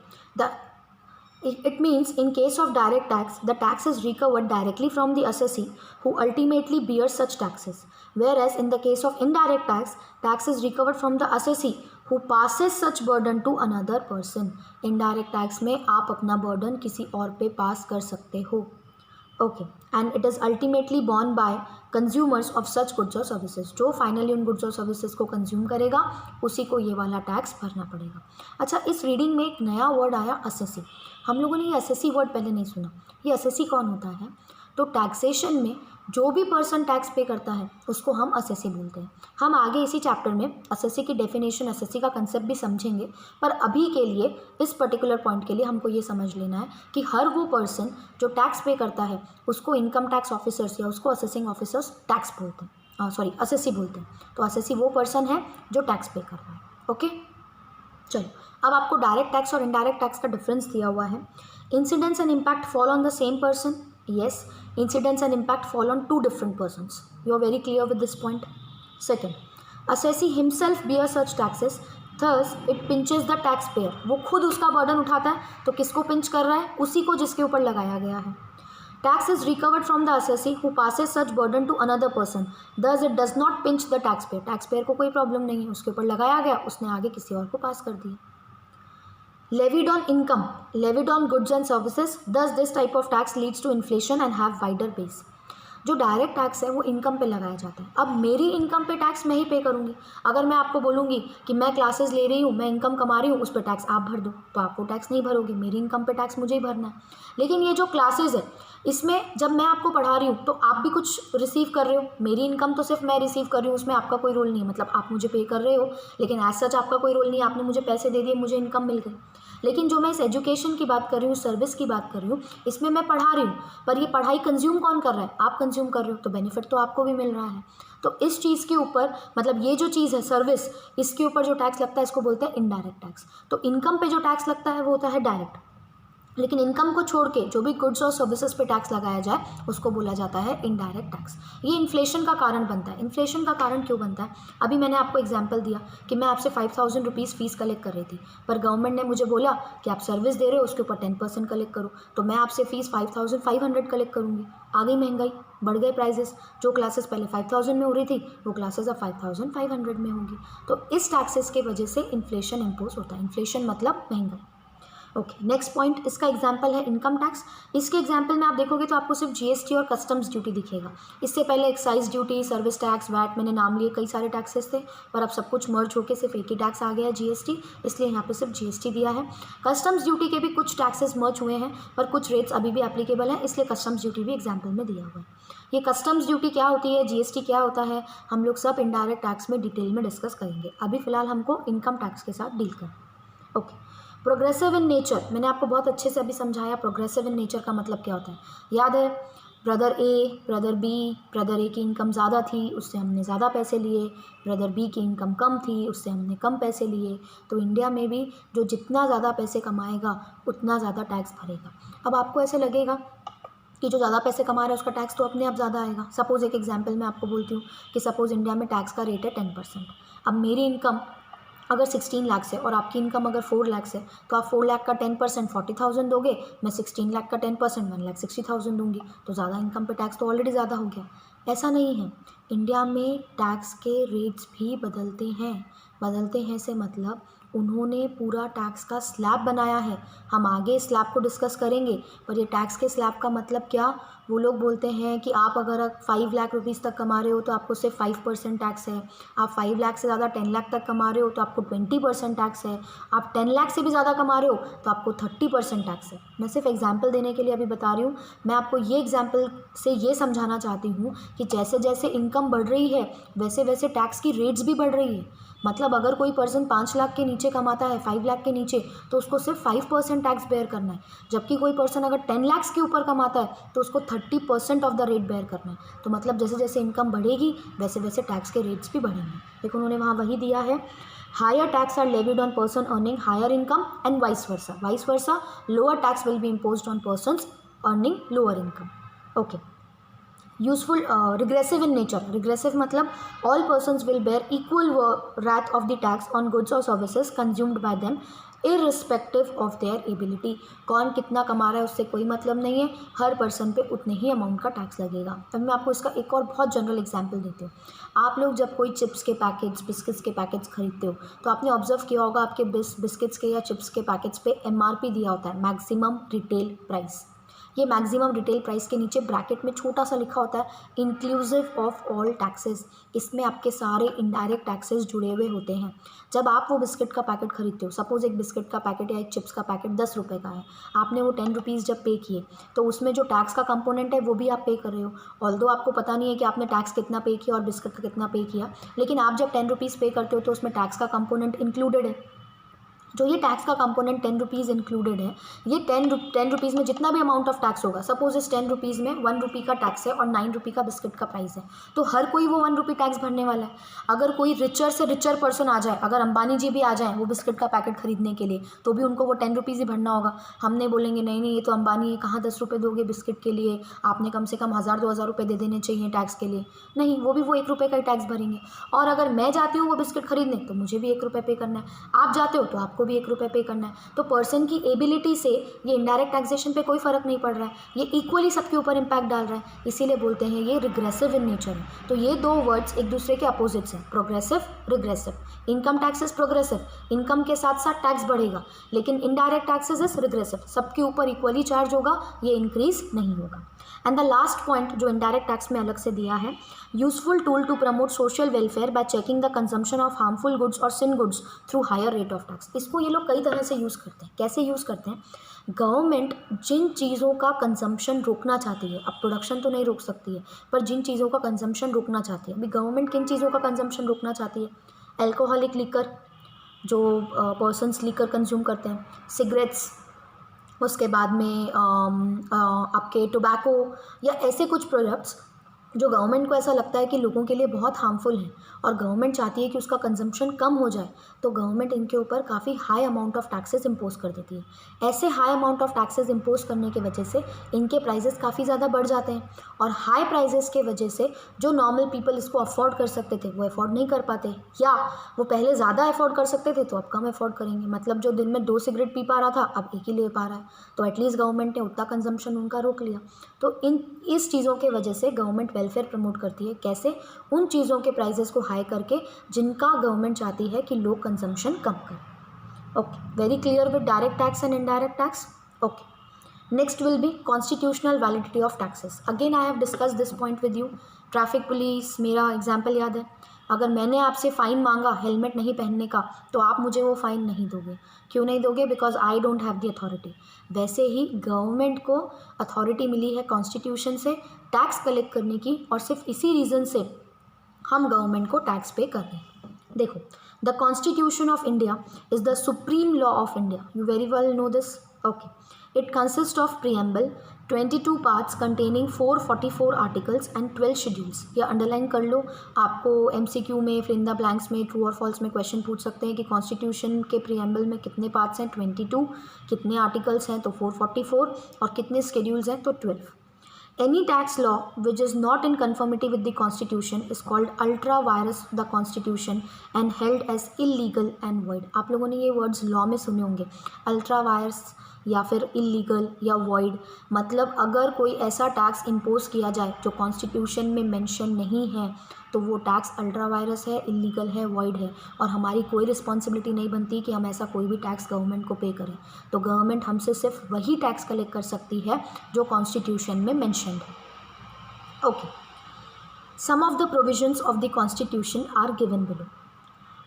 it means in case of direct tax, the tax is recovered directly from the assessee who ultimately bears such taxes, whereas in the case of indirect tax, tax is recovered from the assessee who passes such burden to another person। indirect tax में आप अपना burden किसी और पे पास कर सकते हो। Okay, and it is ultimately borne by consumers of such goods और सर्विसेज। जो फाइनली उन गुड्स और सर्विसेज को कंज्यूम करेगा उसी को ये वाला टैक्स भरना पड़ेगा। अच्छा, इस रीडिंग में एक नया वर्ड आया, असेसी। हम लोगों ने ये असेसी वर्ड पहले नहीं सुना। ये असेसी कौन होता है? तो टैक्सेशन में जो भी पर्सन टैक्स पे करता है उसको हम असेसी बोलते हैं। हम आगे इसी चैप्टर में असेसी की डेफिनेशन, असेसी का कंसेप्ट भी समझेंगे, पर अभी के लिए इस पर्टिकुलर पॉइंट के लिए हमको ये समझ लेना है कि हर वो पर्सन जो टैक्स पे करता है उसको इनकम टैक्स ऑफिसर्स या उसको असेसिंग ऑफिसर्स टैक्स बोलते हैं, असेसी बोलते हैं। तो असेसी वो पर्सन है जो टैक्स पे कर रहा है। ओके, चलो अब आपको डायरेक्ट टैक्स और इनडायरेक्ट टैक्स का डिफरेंस दिया हुआ है। Incidence and impact fall on the same person. Yes, incidence and impact fall on 2 different persons. You are very clear with this point. Second, assessee himself bears such taxes, thus it pinches the taxpayer। वो खुद उसका burden उठाता है, तो किसको pinch कर रहा है? उसी को जिसके ऊपर लगाया गया है। Tax is recovered from the assessee who passes such burden to another person, thus it does not pinch the taxpayer। taxpayer को कोई प्रॉब्लम नहीं है, उसके ऊपर लगाया गया, उसने आगे किसी और को पास कर दिया। Levied on income, levied on goods and services, thus this type of tax leads to inflation and have wider base। जो डायरेक्ट टैक्स है वो इनकम पे लगाया जाता है। अब मेरी इनकम पे टैक्स मैं ही पे करूँगी। अगर मैं आपको बोलूँगी कि मैं क्लासेस ले रही हूँ, मैं इनकम कमा रही हूँ, उस पर टैक्स आप भर दो, तो आप वो टैक्स नहीं भरोगे, मेरी इनकम पे टैक्स मुझे ही भरना है। लेकिन ये जो क्लासेस है, इसमें जब मैं आपको पढ़ा रही हूँ तो आप भी कुछ रिसीव कर रहे हो, मेरी इनकम तो सिर्फ मैं रिसीव कर रही हूँ, उसमें आपका कोई रोल नहीं है। मतलब आप मुझे पे कर रहे हो, लेकिन एज सच आपका कोई रोल नहीं है, आपने मुझे पैसे दे दिए, मुझे इनकम मिल गई। लेकिन जो मैं इस एजुकेशन की बात कर रही हूँ, सर्विस की बात कर रही हूँ, इसमें मैं पढ़ा रही हूँ, पर ये पढ़ाई कंज्यूम कौन कर रहा है? आप कंज्यूम कर रहे हो, तो बेनिफिट तो आपको भी मिल रहा है। तो इस चीज़ के ऊपर, मतलब ये जो चीज़ है सर्विस, इसके ऊपर जो टैक्स लगता है इसको बोलते हैं इनडायरेक्ट टैक्स। तो इनकम पे जो टैक्स लगता है वो होता है डायरेक्ट, लेकिन इनकम को छोड़ के जो भी गुड्स और सर्विसेज पे टैक्स लगाया जाए उसको बोला जाता है इनडायरेक्ट टैक्स। ये इन्फ्लेशन का कारण बनता है। इन्फ्लेशन का कारण क्यों बनता है? अभी मैंने आपको एग्जांपल दिया कि मैं आपसे 5000 रुपीज़ फीस कलेक्ट कर रही थी, पर गवर्नमेंट ने मुझे बोला कि आप सर्विस दे रहे हो उसके ऊपर 10% कलेक्ट करो, तो मैं आपसे फीस 5500 कलेक्ट करूँगी। आ गई महंगाई, बढ़ गए प्राइजेस, जो क्लासेस पहले 5000 में हो रही थी वो क्लासेस अब 5500 में होंगी। तो इस टैक्सेस की वजह से इन्फ्लेशन इम्पोज होता है। इन्फ्लेशन मतलब महंगाई। ओके, नेक्स्ट पॉइंट, इसका एग्जाम्पल है इनकम टैक्स। इसके एग्जाम्पल में आप देखोगे तो आपको सिर्फ जीएसटी और कस्टम्स ड्यूटी दिखेगा। इससे पहले excise duty, service tax, VAT, मैंने नाम लिए, कई सारे टैक्सेस थे, पर अब सब कुछ मर्ज होकर सिर्फ एक ही टैक्स आ गया है, जीएसटी, इसलिए यहाँ पे सिर्फ जीएसटी दिया है। कस्टम्स ड्यूटी के भी कुछ टैक्सेस मर्ज हुए हैं, पर कुछ रेट्स अभी भी एप्लीकेबल हैं, इसलिए कस्टम्स ड्यूटी भी एग्जाम्पल में दिया हुआ है। ये कस्टम्स ड्यूटी क्या होती है, जीएसटी क्या होता है, हम लोग सब इनडायरेक्ट टैक्स में डिटेल में डिस्कस करेंगे। अभी फिलहाल हमको इनकम टैक्स के साथ डील करना है। ओके, प्रोग्रेसिव इन नेचर, मैंने आपको बहुत अच्छे से अभी समझाया प्रोग्रेसिव इन नेचर का मतलब क्या होता है। याद है, brother A, brother B, brother A की इनकम ज़्यादा थी, उससे हमने ज़्यादा पैसे लिए, ब्रदर बी की इनकम कम थी, उससे हमने कम पैसे लिए। तो इंडिया में भी जो जितना ज़्यादा पैसे कमाएगा उतना ज़्यादा टैक्स भरेगा। अब आपको ऐसे लगेगा कि जो ज़्यादा पैसे कमा रहा है उसका टैक्स तो अपने आप ज़्यादा आएगा। सपोज़ एक एग्जाम्पल मैं आपको बोलती हूँ कि सपोज़ इंडिया में टैक्स का रेट है 10%। अब मेरी इनकम अगर 16 लाख से और आपकी इनकम अगर 4 लाख से, तो आप 4 लाख का 10% 40,000 दोगे, मैं 16 लाख का 10% 1,60,000 दूंगी, तो ज़्यादा इनकम पे टैक्स तो ऑलरेडी ज़्यादा हो गया। ऐसा नहीं है, इंडिया में टैक्स के रेट्स भी बदलते हैं। बदलते हैं से मतलब उन्होंने पूरा टैक्स का स्लैब बनाया है। हम आगे स्लैब को डिस्कस करेंगे, पर ये टैक्स के स्लैब का मतलब क्या, वो लोग बोलते हैं कि आप अगर 5 लाख रुपीज़ तक कमा रहे हो तो आपको सिर्फ 5% टैक्स है, आप 5 लाख से ज़्यादा 10 लाख तक कमा रहे हो तो आपको 20% टैक्स है, आप 10 लाख से भी ज़्यादा कमा रहे हो तो आपको 30% टैक्स है। मैं सिर्फ एग्जाम्पल देने के लिए अभी बता रही हूँ। मैं आपको ये एग्जाम्पल से ये समझाना चाहती हूँ कि जैसे जैसे इनकम बढ़ रही है वैसे वैसे टैक्स की रेट्स भी बढ़ रही है। मतलब अगर कोई पर्सन 5 लाख के नीचे कमाता है, 5 लाख के नीचे, तो उसको सिर्फ 5% टैक्स बेयर करना है, जबकि कोई पर्सन अगर 10 लाख के ऊपर कमाता है तो उसको 30% ऑफ द रेट बेयर करना है। तो मतलब जैसे जैसे इनकम बढ़ेगी वैसे वैसे टैक्स के रेट्स भी बढ़ेंगे। देखो उन्होंने वहाँ वही दिया है, higher tax are levied on person earning higher income and vice versa. Vice versa, lower tax will be imposed on persons earning lower income. Okay, useful, regressive in nature. Regressive मतलब all persons will bear equal rate of the tax on goods और services consumed by them irrespective of their ability. कौन कितना कमा रहा है उससे कोई मतलब नहीं है, हर पर्सन पे उतने ही अमाउंट का टैक्स लगेगा। अब मैं आपको इसका एक और बहुत जनरल एग्जांपल देती हूँ। आप लोग जब कोई चिप्स के पैकेट्स, बिस्किट्स के पैकेट्स खरीदते हो तो आपने ऑब्जर्व किया होगा आपके बिस्किट्स के या चिप्स के पैकेट्स पे MRP दिया होता है, मैक्सिमम रिटेल प्राइस। ये मैक्सिमम रिटेल प्राइस के नीचे ब्रैकेट में छोटा सा लिखा होता है इंक्लूसिव ऑफ ऑल टैक्सेस। इसमें आपके सारे इनडायरेक्ट टैक्सेस जुड़े हुए होते हैं। जब आप वो बिस्किट का पैकेट खरीदते हो, सपोज एक बिस्किट का पैकेट या एक चिप्स का पैकेट 10 रुपये का है, आपने वो 10 रुपीज़ जब पे किए तो उसमें जो टैक्स का कंपोनेंट है वो भी आप पे कर रहे हो। ऑल्दो आपको पता नहीं है कि आपने टैक्स कितना पे किया और बिस्किट का कितना पे किया, लेकिन आप जब 10 रुपीज़ पे करते हो तो उसमें टैक्स का कंपोनेंट इंक्लूडेड है। जो ये टैक्स का कंपोनेंट 10 रुपीज़ इंक्लूडेड है, ये 10 रुपीज़ में जितना भी अमाउंट ऑफ टैक्स होगा, सपोज इस 10 रुपीज़ में 1 रुपी का टैक्स है और 9 रुपी का बिस्किट का प्राइस है, तो हर कोई वो 1 रुपी टैक्स भरने वाला है। अगर कोई रिचर से रिचर पर्सन आ जाए, अगर अंबानी जी भी आ जाएँ वो बिस्किट का पैकेट खरीदने के लिए, तो भी उनको वो 10 रुपीज़ ही भरना होगा। हमने बोलेंगे नहीं नहीं, ये तो अंबानी है, कहाँ 10 रुपये दोगे बिस्किट के लिए, आपने कम से कम 1000-2000 रुपये दे देने चाहिए टैक्स के लिए। नहीं, वो भी वो 1 रुपये का ही टैक्स भरेंगे। और अगर मैं जाती हूँ वो बिस्किट खरीदने तो मुझे भी 1 रुपये पे करना है, आप जाते हो तो आपको भी 1 रुपये पे करना है, तो पर्सन की एबिलिटी से ये इनडायरेक्ट टैक्सेशन पे कोई फ़र्क नहीं पड़ रहा है, ये इक्वली सबके ऊपर इम्पैक्ट डाल रहा है, इसीलिए बोलते हैं ये रिग्रेसिव इन नेचर है। तो ये दो वर्ड्स एक दूसरे के अपोजिट्स हैं, progressive, regressive. Income tax is progressive, income के साथ साथ टैक्स बढ़ेगा, लेकिन इनडायरेक्ट टैक्सेस इज रिग्रेसिव, सबके ऊपर इक्वली चार्ज होगा, ये इंक्रीज नहीं होगा। एंड द लास्ट पॉइंट जो इनडायरेक्ट टैक्स में अलग से दिया है, useful tool to promote social welfare by checking the consumption of harmful goods और sin goods through higher rate of tax. इसको ये लोग कई तरह से यूज़ करते हैं। कैसे यूज़ करते हैं? गवर्नमेंट जिन चीज़ों का कंजम्पशन रोकना चाहती है, अब प्रोडक्शन तो नहीं रोक सकती है, पर जिन चीज़ों का कंजम्पशन रोकना चाहती है, अभी गवर्नमेंट किन चीज़ों का कंजम्पशन रोकना चाहती है? एल्कोहलिक लीकर, जो पर्सनस लीकर कंज्यूम करते हैं, सिगरेट्स, उसके बाद में आपके टोबैको, या ऐसे कुछ प्रोडक्ट्स जो गवर्नमेंट को ऐसा लगता है कि लोगों के लिए बहुत हार्मफुल हैं और गवर्नमेंट चाहती है कि उसका कंजम्पशन कम हो जाए, तो गवर्नमेंट इनके ऊपर काफ़ी high amount of taxes impose कर देती है। ऐसे high amount of taxes impose करने की वजह से इनके प्राइसेस काफ़ी ज़्यादा बढ़ जाते हैं, और हाई प्राइसेस के वजह से जो नॉर्मल पीपल इसको अफोर्ड कर सकते थे वो अफोर्ड नहीं कर पाते, या वो पहले ज़्यादा अफोर्ड कर सकते थे तो अब कम अफोर्ड करेंगे। मतलब जो दिन में 2 सिगरेट पी पा रहा था अब 1 ही ले पा रहा है, तो एटलीस्ट गवर्नमेंट ने उतना कंजम्पशन उनका रोक लिया। तो इस चीज़ों के वजह से गवर्नमेंट वेलफेयर प्रमोट करती है। कैसे? उन चीज़ों के प्राइसेस को हाई करके जिनका गवर्नमेंट चाहती है कि लोग कंजम्पशन कम करें। Okay, very clear with direct tax and indirect tax. Okay, next will be constitutional validity of taxes. Again I have discuss this point with you. Traffic police, मेरा example याद है, अगर मैंने आपसे फ़ाइन मांगा हेलमेट नहीं पहनने का, तो आप मुझे वो फ़ाइन नहीं दोगे। क्यों नहीं दोगे? Because I don't have the authority. वैसे ही गवर्नमेंट को अथॉरिटी मिली है कॉन्स्टिट्यूशन से टैक्स कलेक्ट करने की, और सिर्फ इसी रीज़न से हम गवर्नमेंट को टैक्स पे कर रहे हैं। देखो, the constitution of India is the supreme law of India. You very well know this. Okay, it consist of preamble, 22 parts containing 444 articles and 12 schedules. ये अंडरलाइन कर लो, आपको एमसीक्यू में फिल इन द ब्लैंक्स में true और false में question पूछ सकते हैं कि कॉन्स्टिट्यूशन के प्रीएम्बल में कितने पार्ट्स हैं, 22, कितने आर्टिकल्स हैं तो 444, और कितने शेड्यूल्स हैं तो 12। Any tax law which is not in conformity with the constitution is called ultra vires the constitution and held as illegal and void। आप लोगों ने ये वर्ड्स लॉ में सुने होंगे, अल्ट्रा वायरस या फिर इलीगल या वॉइड। मतलब अगर कोई ऐसा टैक्स इम्पोज किया जाए जो कॉन्स्टिट्यूशन में मेंशन नहीं है, तो वो टैक्स अल्ट्रा वायरस है, इलीगल है, वॉइड है, और हमारी कोई रिस्पॉन्सिबिलिटी नहीं बनती कि हम ऐसा कोई भी टैक्स गवर्नमेंट को पे करें। तो गवर्नमेंट हमसे सिर्फ वही टैक्स कलेक्ट कर सकती है जो कॉन्स्टिट्यूशन में मेंशन्ड है। Okay, some of the provisions of the constitution are given below.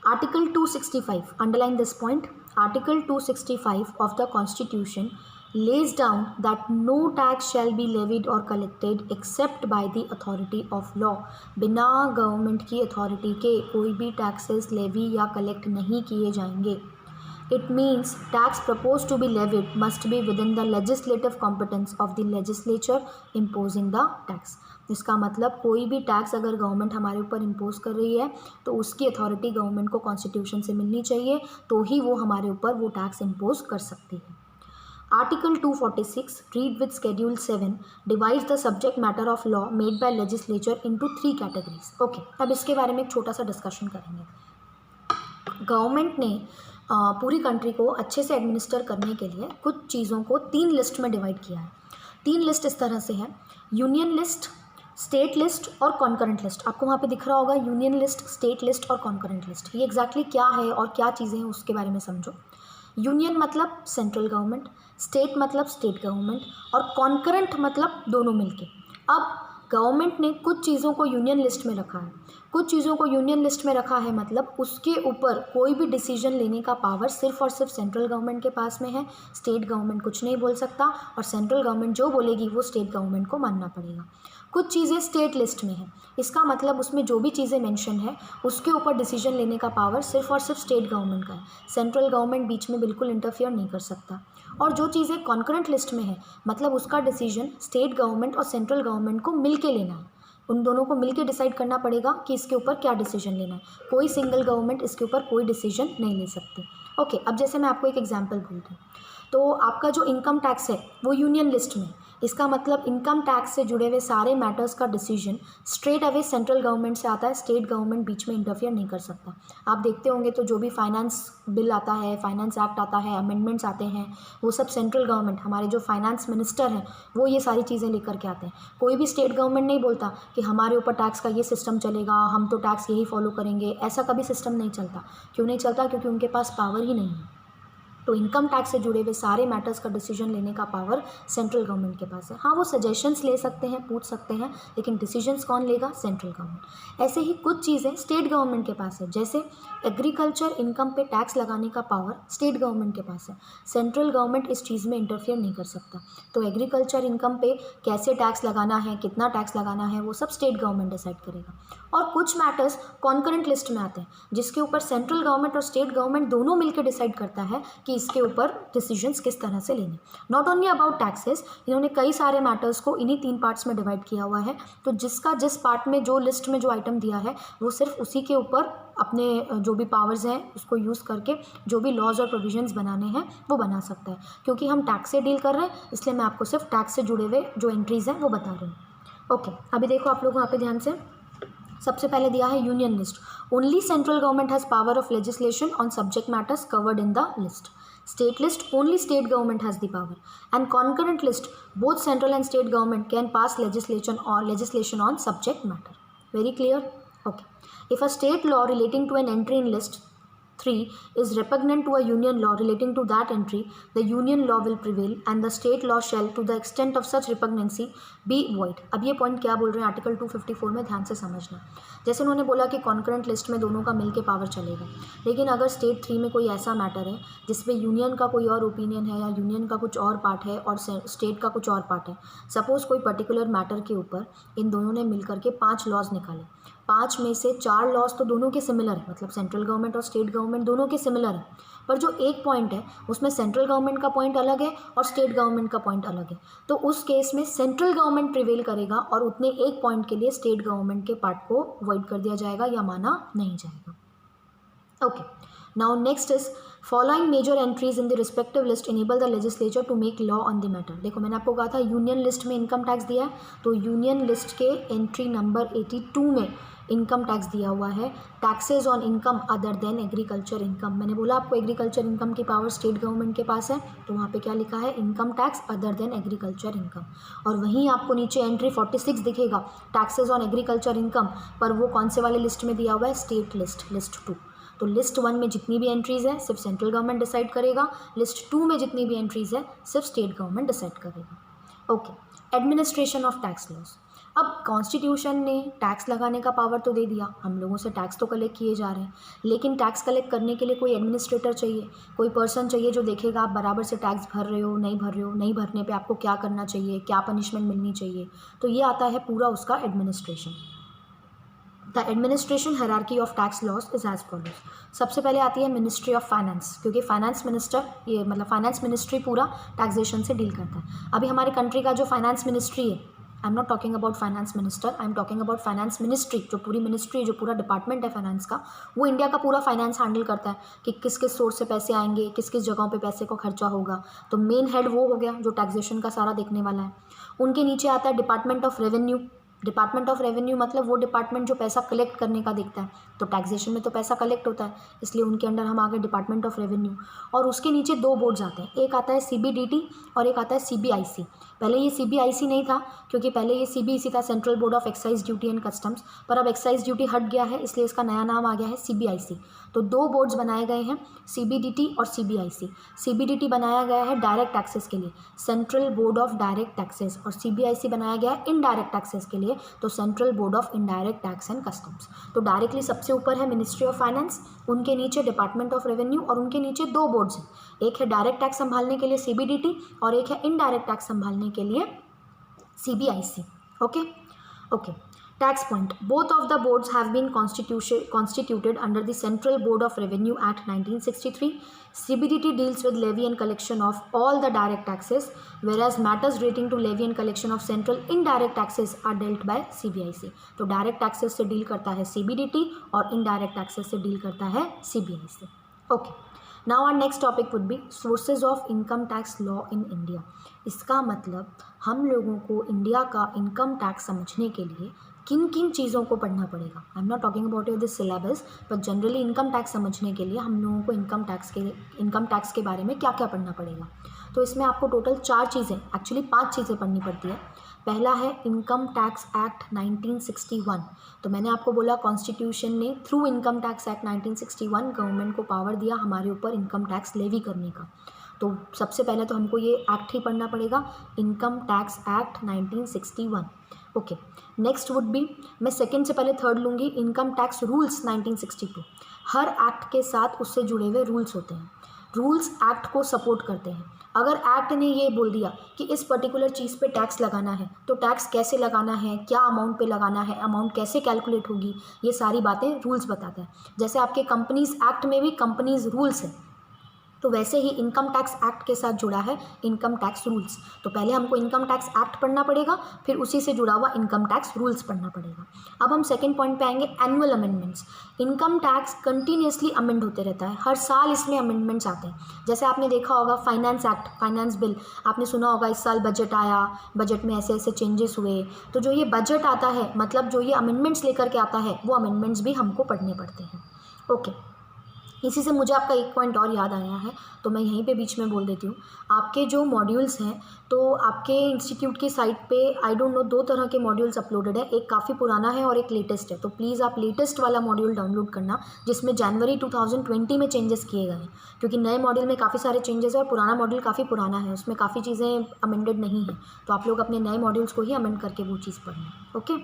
Article 265, underline this point, Article 265 of the Constitution lays down that no tax shall be levied or collected except by the authority of law। बिना government की authority के कोई भी taxes levy या collect नहीं किए जाएंगे। It means tax proposed to be levied must be within the legislative competence of the legislature imposing the tax। इसका मतलब कोई भी टैक्स अगर गवर्नमेंट हमारे ऊपर इम्पोज कर रही है तो उसकी अथॉरिटी गवर्नमेंट को कॉन्स्टिट्यूशन से मिलनी चाहिए, तो ही वो हमारे ऊपर वो टैक्स इम्पोज कर सकती है। Article 246 read with schedule 7 divides the subject matter of law made by legislature into 3 categories. Okay, अब इसके बारे में एक छोटा सा डिस्कशन करेंगे। गवर्नमेंट ने पूरी कंट्री को अच्छे से एडमिनिस्टर करने के लिए कुछ चीज़ों को 3 लिस्ट में डिवाइड किया है। 3 लिस्ट इस तरह से है, यूनियन लिस्ट, स्टेट लिस्ट और कॉन्करेंट लिस्ट। आपको वहाँ पे दिख रहा होगा यूनियन लिस्ट, स्टेट लिस्ट और कॉन्करेंट लिस्ट। ये एग्जैक्टली क्या है और क्या चीज़ें हैं उसके बारे में समझो। यूनियन मतलब सेंट्रल गवर्नमेंट, स्टेट मतलब स्टेट गवर्नमेंट, और कॉन्करेंट मतलब दोनों मिलके। अब गवर्नमेंट ने कुछ चीज़ों को यूनियन लिस्ट में रखा है, कुछ चीज़ों को यूनियन लिस्ट में रखा है, मतलब उसके ऊपर कोई भी डिसीजन लेने का पावर सिर्फ और सिर्फ सेंट्रल गवर्नमेंट के पास में है। स्टेट गवर्नमेंट कुछ नहीं बोल सकता, और सेंट्रल गवर्नमेंट जो बोलेगी वो स्टेट गवर्नमेंट को मानना पड़ेगा। कुछ चीज़ें स्टेट लिस्ट में है, इसका मतलब उसमें जो भी चीज़ें मेंशन है उसके ऊपर डिसीजन लेने का पावर सिर्फ और सिर्फ स्टेट गवर्नमेंट का है। सेंट्रल गवर्नमेंट बीच में बिल्कुल इंटरफियर नहीं कर सकता। और जो चीज़ें कॉन्करेंट लिस्ट में है, मतलब उसका डिसीजन स्टेट गवर्नमेंट और सेंट्रल गवर्नमेंट को मिल के लेना है। उन दोनों को मिल के डिसाइड करना पड़ेगा कि इसके ऊपर क्या डिसीजन लेना है। कोई सिंगल गवर्नमेंट इसके ऊपर कोई डिसीजन नहीं ले सकती। ओके, अब जैसे मैं आपको एक एग्जांपल बोलती हूँ, तो आपका जो इनकम टैक्स है वो यूनियन लिस्ट में, इसका मतलब इनकम टैक्स से जुड़े हुए सारे मैटर्स का decision straight away central government से आता है, स्टेट गवर्नमेंट बीच में इंटरफियर नहीं कर सकता। आप देखते होंगे तो जो भी फाइनेंस बिल आता है, फाइनेंस एक्ट आता है, अमेंडमेंट्स आते हैं, वो सब सेंट्रल गवर्नमेंट, हमारे जो फाइनेंस मिनिस्टर हैं वो ये सारी चीज़ें लेकर के आते हैं। कोई भी स्टेट गवर्नमेंट नहीं बोलता कि हमारे ऊपर टैक्स का ये सिस्टम चलेगा, हम तो टैक्स यही फॉलो करेंगे, ऐसा कभी सिस्टम नहीं चलता। क्यों नहीं चलता? क्योंकि उनके पास पावर ही नहीं है। तो इनकम टैक्स से जुड़े हुए सारे मैटर्स का डिसीजन लेने का पावर सेंट्रल गवर्नमेंट के पास है। हाँ, वो सजेशंस ले सकते हैं, पूछ सकते हैं, लेकिन डिसीजंस कौन लेगा? Central government. ऐसे ही कुछ चीज़ें स्टेट गवर्नमेंट के पास है, जैसे एग्रीकल्चर इनकम पे टैक्स लगाने का पावर स्टेट गवर्नमेंट के पास है। सेंट्रल गवर्नमेंट इस चीज़ में इंटरफियर नहीं कर सकता। तो एग्रीकल्चर इनकम पे कैसे टैक्स लगाना है, कितना टैक्स लगाना है, वो सब स्टेट गवर्नमेंट डिसाइड करेगा। और कुछ मैटर्स कॉन्करेंट लिस्ट में आते हैं, जिसके ऊपर सेंट्रल गवर्नमेंट और स्टेट गवर्नमेंट दोनों मिलकर डिसाइड करता है कि इसके ऊपर डिसीजंस किस तरह से लेने। नॉट ओनली अबाउट टैक्सेस, इन्होंने कई सारे मैटर्स को इन्हीं 3 पार्ट्स में डिवाइड किया हुआ है। तो जिसका जिस पार्ट में जो लिस्ट में जो आइटम दिया है वो सिर्फ उसी के ऊपर अपने जो भी पावर्स हैं उसको यूज़ करके जो भी लॉज और प्रोविजंस बनाने हैं वो बना सकता है। क्योंकि हम टैक्स से डील कर रहे हैं, इसलिए मैं आपको सिर्फ टैक्स से जुड़े हुए जो एंट्रीज़ हैं वो बता रही हूँ। ओके, अभी देखो आप लोग वहाँ पे ध्यान से, सबसे पहले दिया है union list. Only central government has power of legislation on subject matters covered in the list. State list, only state government has the power. And concurrent list, both central and state government can pass legislation on subject matter. Very clear? Okay. If a state law relating to an entry in list 3 is repugnant to a union law relating to that entry, the union law will prevail and the state law shall, to the extent of such repugnancy, be void. अब ये point क्या बोल रहे हैं article 254 में, ध्यान से समझना। जैसे उन्होंने बोला कि कॉन्करेंट लिस्ट में दोनों का मिलके पावर चलेगा, लेकिन अगर स्टेट 3 में कोई ऐसा मैटर है जिसमें यूनियन का कोई और ओपिनियन है या यूनियन का कुछ और पार्ट है और स्टेट का कुछ और पार्ट है, सपोज़ कोई पर्टिकुलर मैटर के ऊपर इन दोनों ने मिल करके 5 लॉज निकाले, 5 में से 4 लॉज तो दोनों के सिमिलर है, मतलब सेंट्रल गवर्नमेंट और स्टेट गवर्नमेंट दोनों के सिमिलर है, पर जो एक पॉइंट है उसमें सेंट्रल गवर्नमेंट का पॉइंट अलग है और स्टेट गवर्नमेंट का पॉइंट अलग है। तो उस केस में सेंट्रल गवर्नमेंट प्रिवेल करेगा और उतने एक पॉइंट के लिए स्टेट गवर्नमेंट के पार्ट को वॉइड कर दिया जाएगा या माना नहीं जाएगा। Okay, now next is following major entries in the respective list enable the legislature to make law on the matter. देखो मैंने आपको कहा था यूनियन लिस्ट में इनकम टैक्स दिया है, तो यूनियन लिस्ट के एंट्री नंबर 82 में इनकम टैक्स दिया हुआ है, taxes on income other than agriculture income. मैंने बोला आपको एग्रीकल्चर इनकम की पावर स्टेट गवर्नमेंट के पास है, तो वहाँ पे क्या लिखा है? Income tax other than agriculture income. और वहीं आपको नीचे एंट्री 46 दिखेगा, टैक्सेज ऑन एग्रीकल्चर इनकम, पर वो कौन से वाले लिस्ट में दिया हुआ है? State list, list 2। तो लिस्ट 1 में जितनी भी एंट्रीज़ है सिर्फ सेंट्रल गवर्नमेंट डिसाइड करेगा, लिस्ट 2 में जितनी भी एंट्रीज़ है सिर्फ स्टेट गवर्नमेंट डिसाइड करेगा। Okay, administration of tax laws. अब कॉन्स्टिट्यूशन ने टैक्स लगाने का पावर तो दे दिया, हम लोगों से टैक्स तो कलेक्ट किए जा रहे हैं, लेकिन टैक्स कलेक्ट करने के लिए कोई एडमिनिस्ट्रेटर चाहिए, कोई पर्सन चाहिए जो देखेगा आप बराबर से टैक्स भर रहे हो, नहीं भर रहे हो, नहीं भरने पे आपको क्या करना चाहिए, क्या पनिशमेंट मिलनी चाहिए। तो ये आता है पूरा उसका administration. The administration hierarchy of tax laws is as follows. सबसे पहले आती है मिनिस्ट्री ऑफ फाइनेंस, क्योंकि फाइनेंस मिनिस्टर ये मतलब फाइनेंस मिनिस्ट्री पूरा टैक्सेशन से डील करता है। अभी हमारी कंट्री का जो फाइनेंस मिनिस्ट्री है, I am not talking about finance minister, I am talking about finance ministry, जो पूरी मिनिस्ट्री, जो पूरा डिपार्टमेंट है फाइनेंस का, वो इंडिया का पूरा फाइनेंस हैंडल करता है कि किस किस सोर्स से पैसे आएंगे, किस किस जगहों पे पैसे को खर्चा होगा। तो मेन हेड वो हो गया जो टैक्सेशन का सारा देखने वाला है। उनके नीचे आता है department of revenue. Department of revenue मतलब वो डिपार्टमेंट जो पैसा कलेक्ट करने का देखता है, तो टैक्सेशन में तो पैसा कलेक्ट होता है, इसलिए उनके अंडर हम आ गए डिपार्टमेंट ऑफ रेवेन्यू। और उसके नीचे 2 बोर्ड्स आते हैं, एक आता है CBDT और एक आता है CBIC। पहले ये CBIC नहीं था, क्योंकि पहले ये CBEC था, central board of excise duty and customs, पर अब एक्साइज ड्यूटी हट गया है, इसलिए इसका नया नाम आ गया है CBIC। तो 2 बोर्ड्स बनाए गए हैं, CBDT और CBIC। CBDT बनाया गया है डायरेक्ट टैक्सेस के लिए, central board of direct taxes, और CBIC बनाया गया है इनडायरेक्ट टैक्सेस के लिए, तो central board of indirect tax and customs. तो डायरेक्टली सबसे ऊपर है मिनिस्ट्री ऑफ फाइनेंस, उनके नीचे डिपार्टमेंट ऑफ रेवेन्यू, और उनके नीचे 2 बोर्ड्स हैं, एक है डायरेक्ट टैक्स संभालने के लिए CBDT और एक है इनडायरेक्ट टैक्स संभालने के लिए CBIC। Okay okay, tax point, both of the boards have been constituted under the Central Board of Revenue Act 1963. CBDT deals with levy and collection of all the direct taxes, whereas matters relating to levy and collection of central indirect taxes are dealt by CBIC. तो direct taxes से deal करता है CBDT और indirect taxes से deal करता है CBIC। Okay, now our next topic would be sources of income tax law in India. इसका मतलब हम लोगों को इंडिया का इनकम टैक्स समझने के लिए किन किन चीज़ों को पढ़ना पड़ेगा। I am not talking about your this syllabus, but generally income tax समझने के लिए हम लोगों को इनकम टैक्स के बारे में क्या क्या पढ़ना पड़ेगा। तो इसमें आपको टोटल 4 चीज़ें, एक्चुअली 5 चीज़ें पढ़नी पड़ती है। पहला है इनकम टैक्स एक्ट 1961। तो मैंने आपको बोला कॉन्स्टिट्यूशन ने through income tax act 1961 government को पावर दिया हमारे ऊपर इनकम टैक्स लेवी करने का। तो सबसे पहले तो हमको ये एक्ट ही पढ़ना पड़ेगा, income tax act 1961। Okay, next would be, मैं सेकंड से पहले थर्ड लूँगी, इनकम टैक्स रूल्स 1962। हर एक्ट के साथ उससे जुड़े हुए रूल्स होते हैं, रूल्स एक्ट को सपोर्ट करते हैं। अगर एक्ट ने ये बोल दिया कि इस पर्टिकुलर चीज़ पे टैक्स लगाना है, तो टैक्स कैसे लगाना है, क्या अमाउंट पे लगाना है, अमाउंट कैसे कैलकुलेट होगी, ये सारी बातें रूल्स बताता है। जैसे आपके कंपनीज एक्ट में भी कंपनीज रूल्स है, तो वैसे ही इनकम टैक्स एक्ट के साथ जुड़ा है इनकम टैक्स रूल्स। तो पहले हमको इनकम टैक्स एक्ट पढ़ना पड़ेगा, फिर उसी से जुड़ा हुआ इनकम टैक्स रूल्स पढ़ना पड़ेगा। अब हम सेकंड पॉइंट पे आएंगे, annual amendments. Income tax continuously amend होते रहता है, हर साल इसमें अमेंडमेंट्स आते हैं। जैसे आपने देखा होगा फाइनेंस एक्ट, फाइनेंस बिल, आपने सुना होगा इस साल बजट आया, बजट में ऐसे ऐसे चेंजेस हुए। तो जो ये बजट आता है, मतलब जो ये अमेंडमेंट्स लेकर के आता है, वो अमेंडमेंट्स भी हमको पढ़ने पड़ते हैं। ओके, इसी से मुझे आपका एक पॉइंट और याद आया है, तो मैं यहीं पे बीच में बोल देती हूँ। आपके जो मॉड्यूल्स हैं, तो आपके इंस्टीट्यूट की साइट पे आई डोंट नो 2 तरह के मॉड्यूल्स अपलोडेड है, एक काफ़ी पुराना है और एक लेटेस्ट है। तो प्लीज़ आप लेटेस्ट वाला मॉड्यूल डाउनलोड करना, जिसमें जनवरी 2020 में चेंजेस किए गए हैं, क्योंकि नए मॉड्यूल में काफ़ी सारे चेंजेस है और पुराना मॉड्यूल काफ़ी पुराना है, उसमें काफ़ी चीज़ें अमेंडेड नहीं है। तो आप लोग अपने नए मॉड्यूल्स को ही अमेंड करके वो चीज़ पढ़ना। ओके,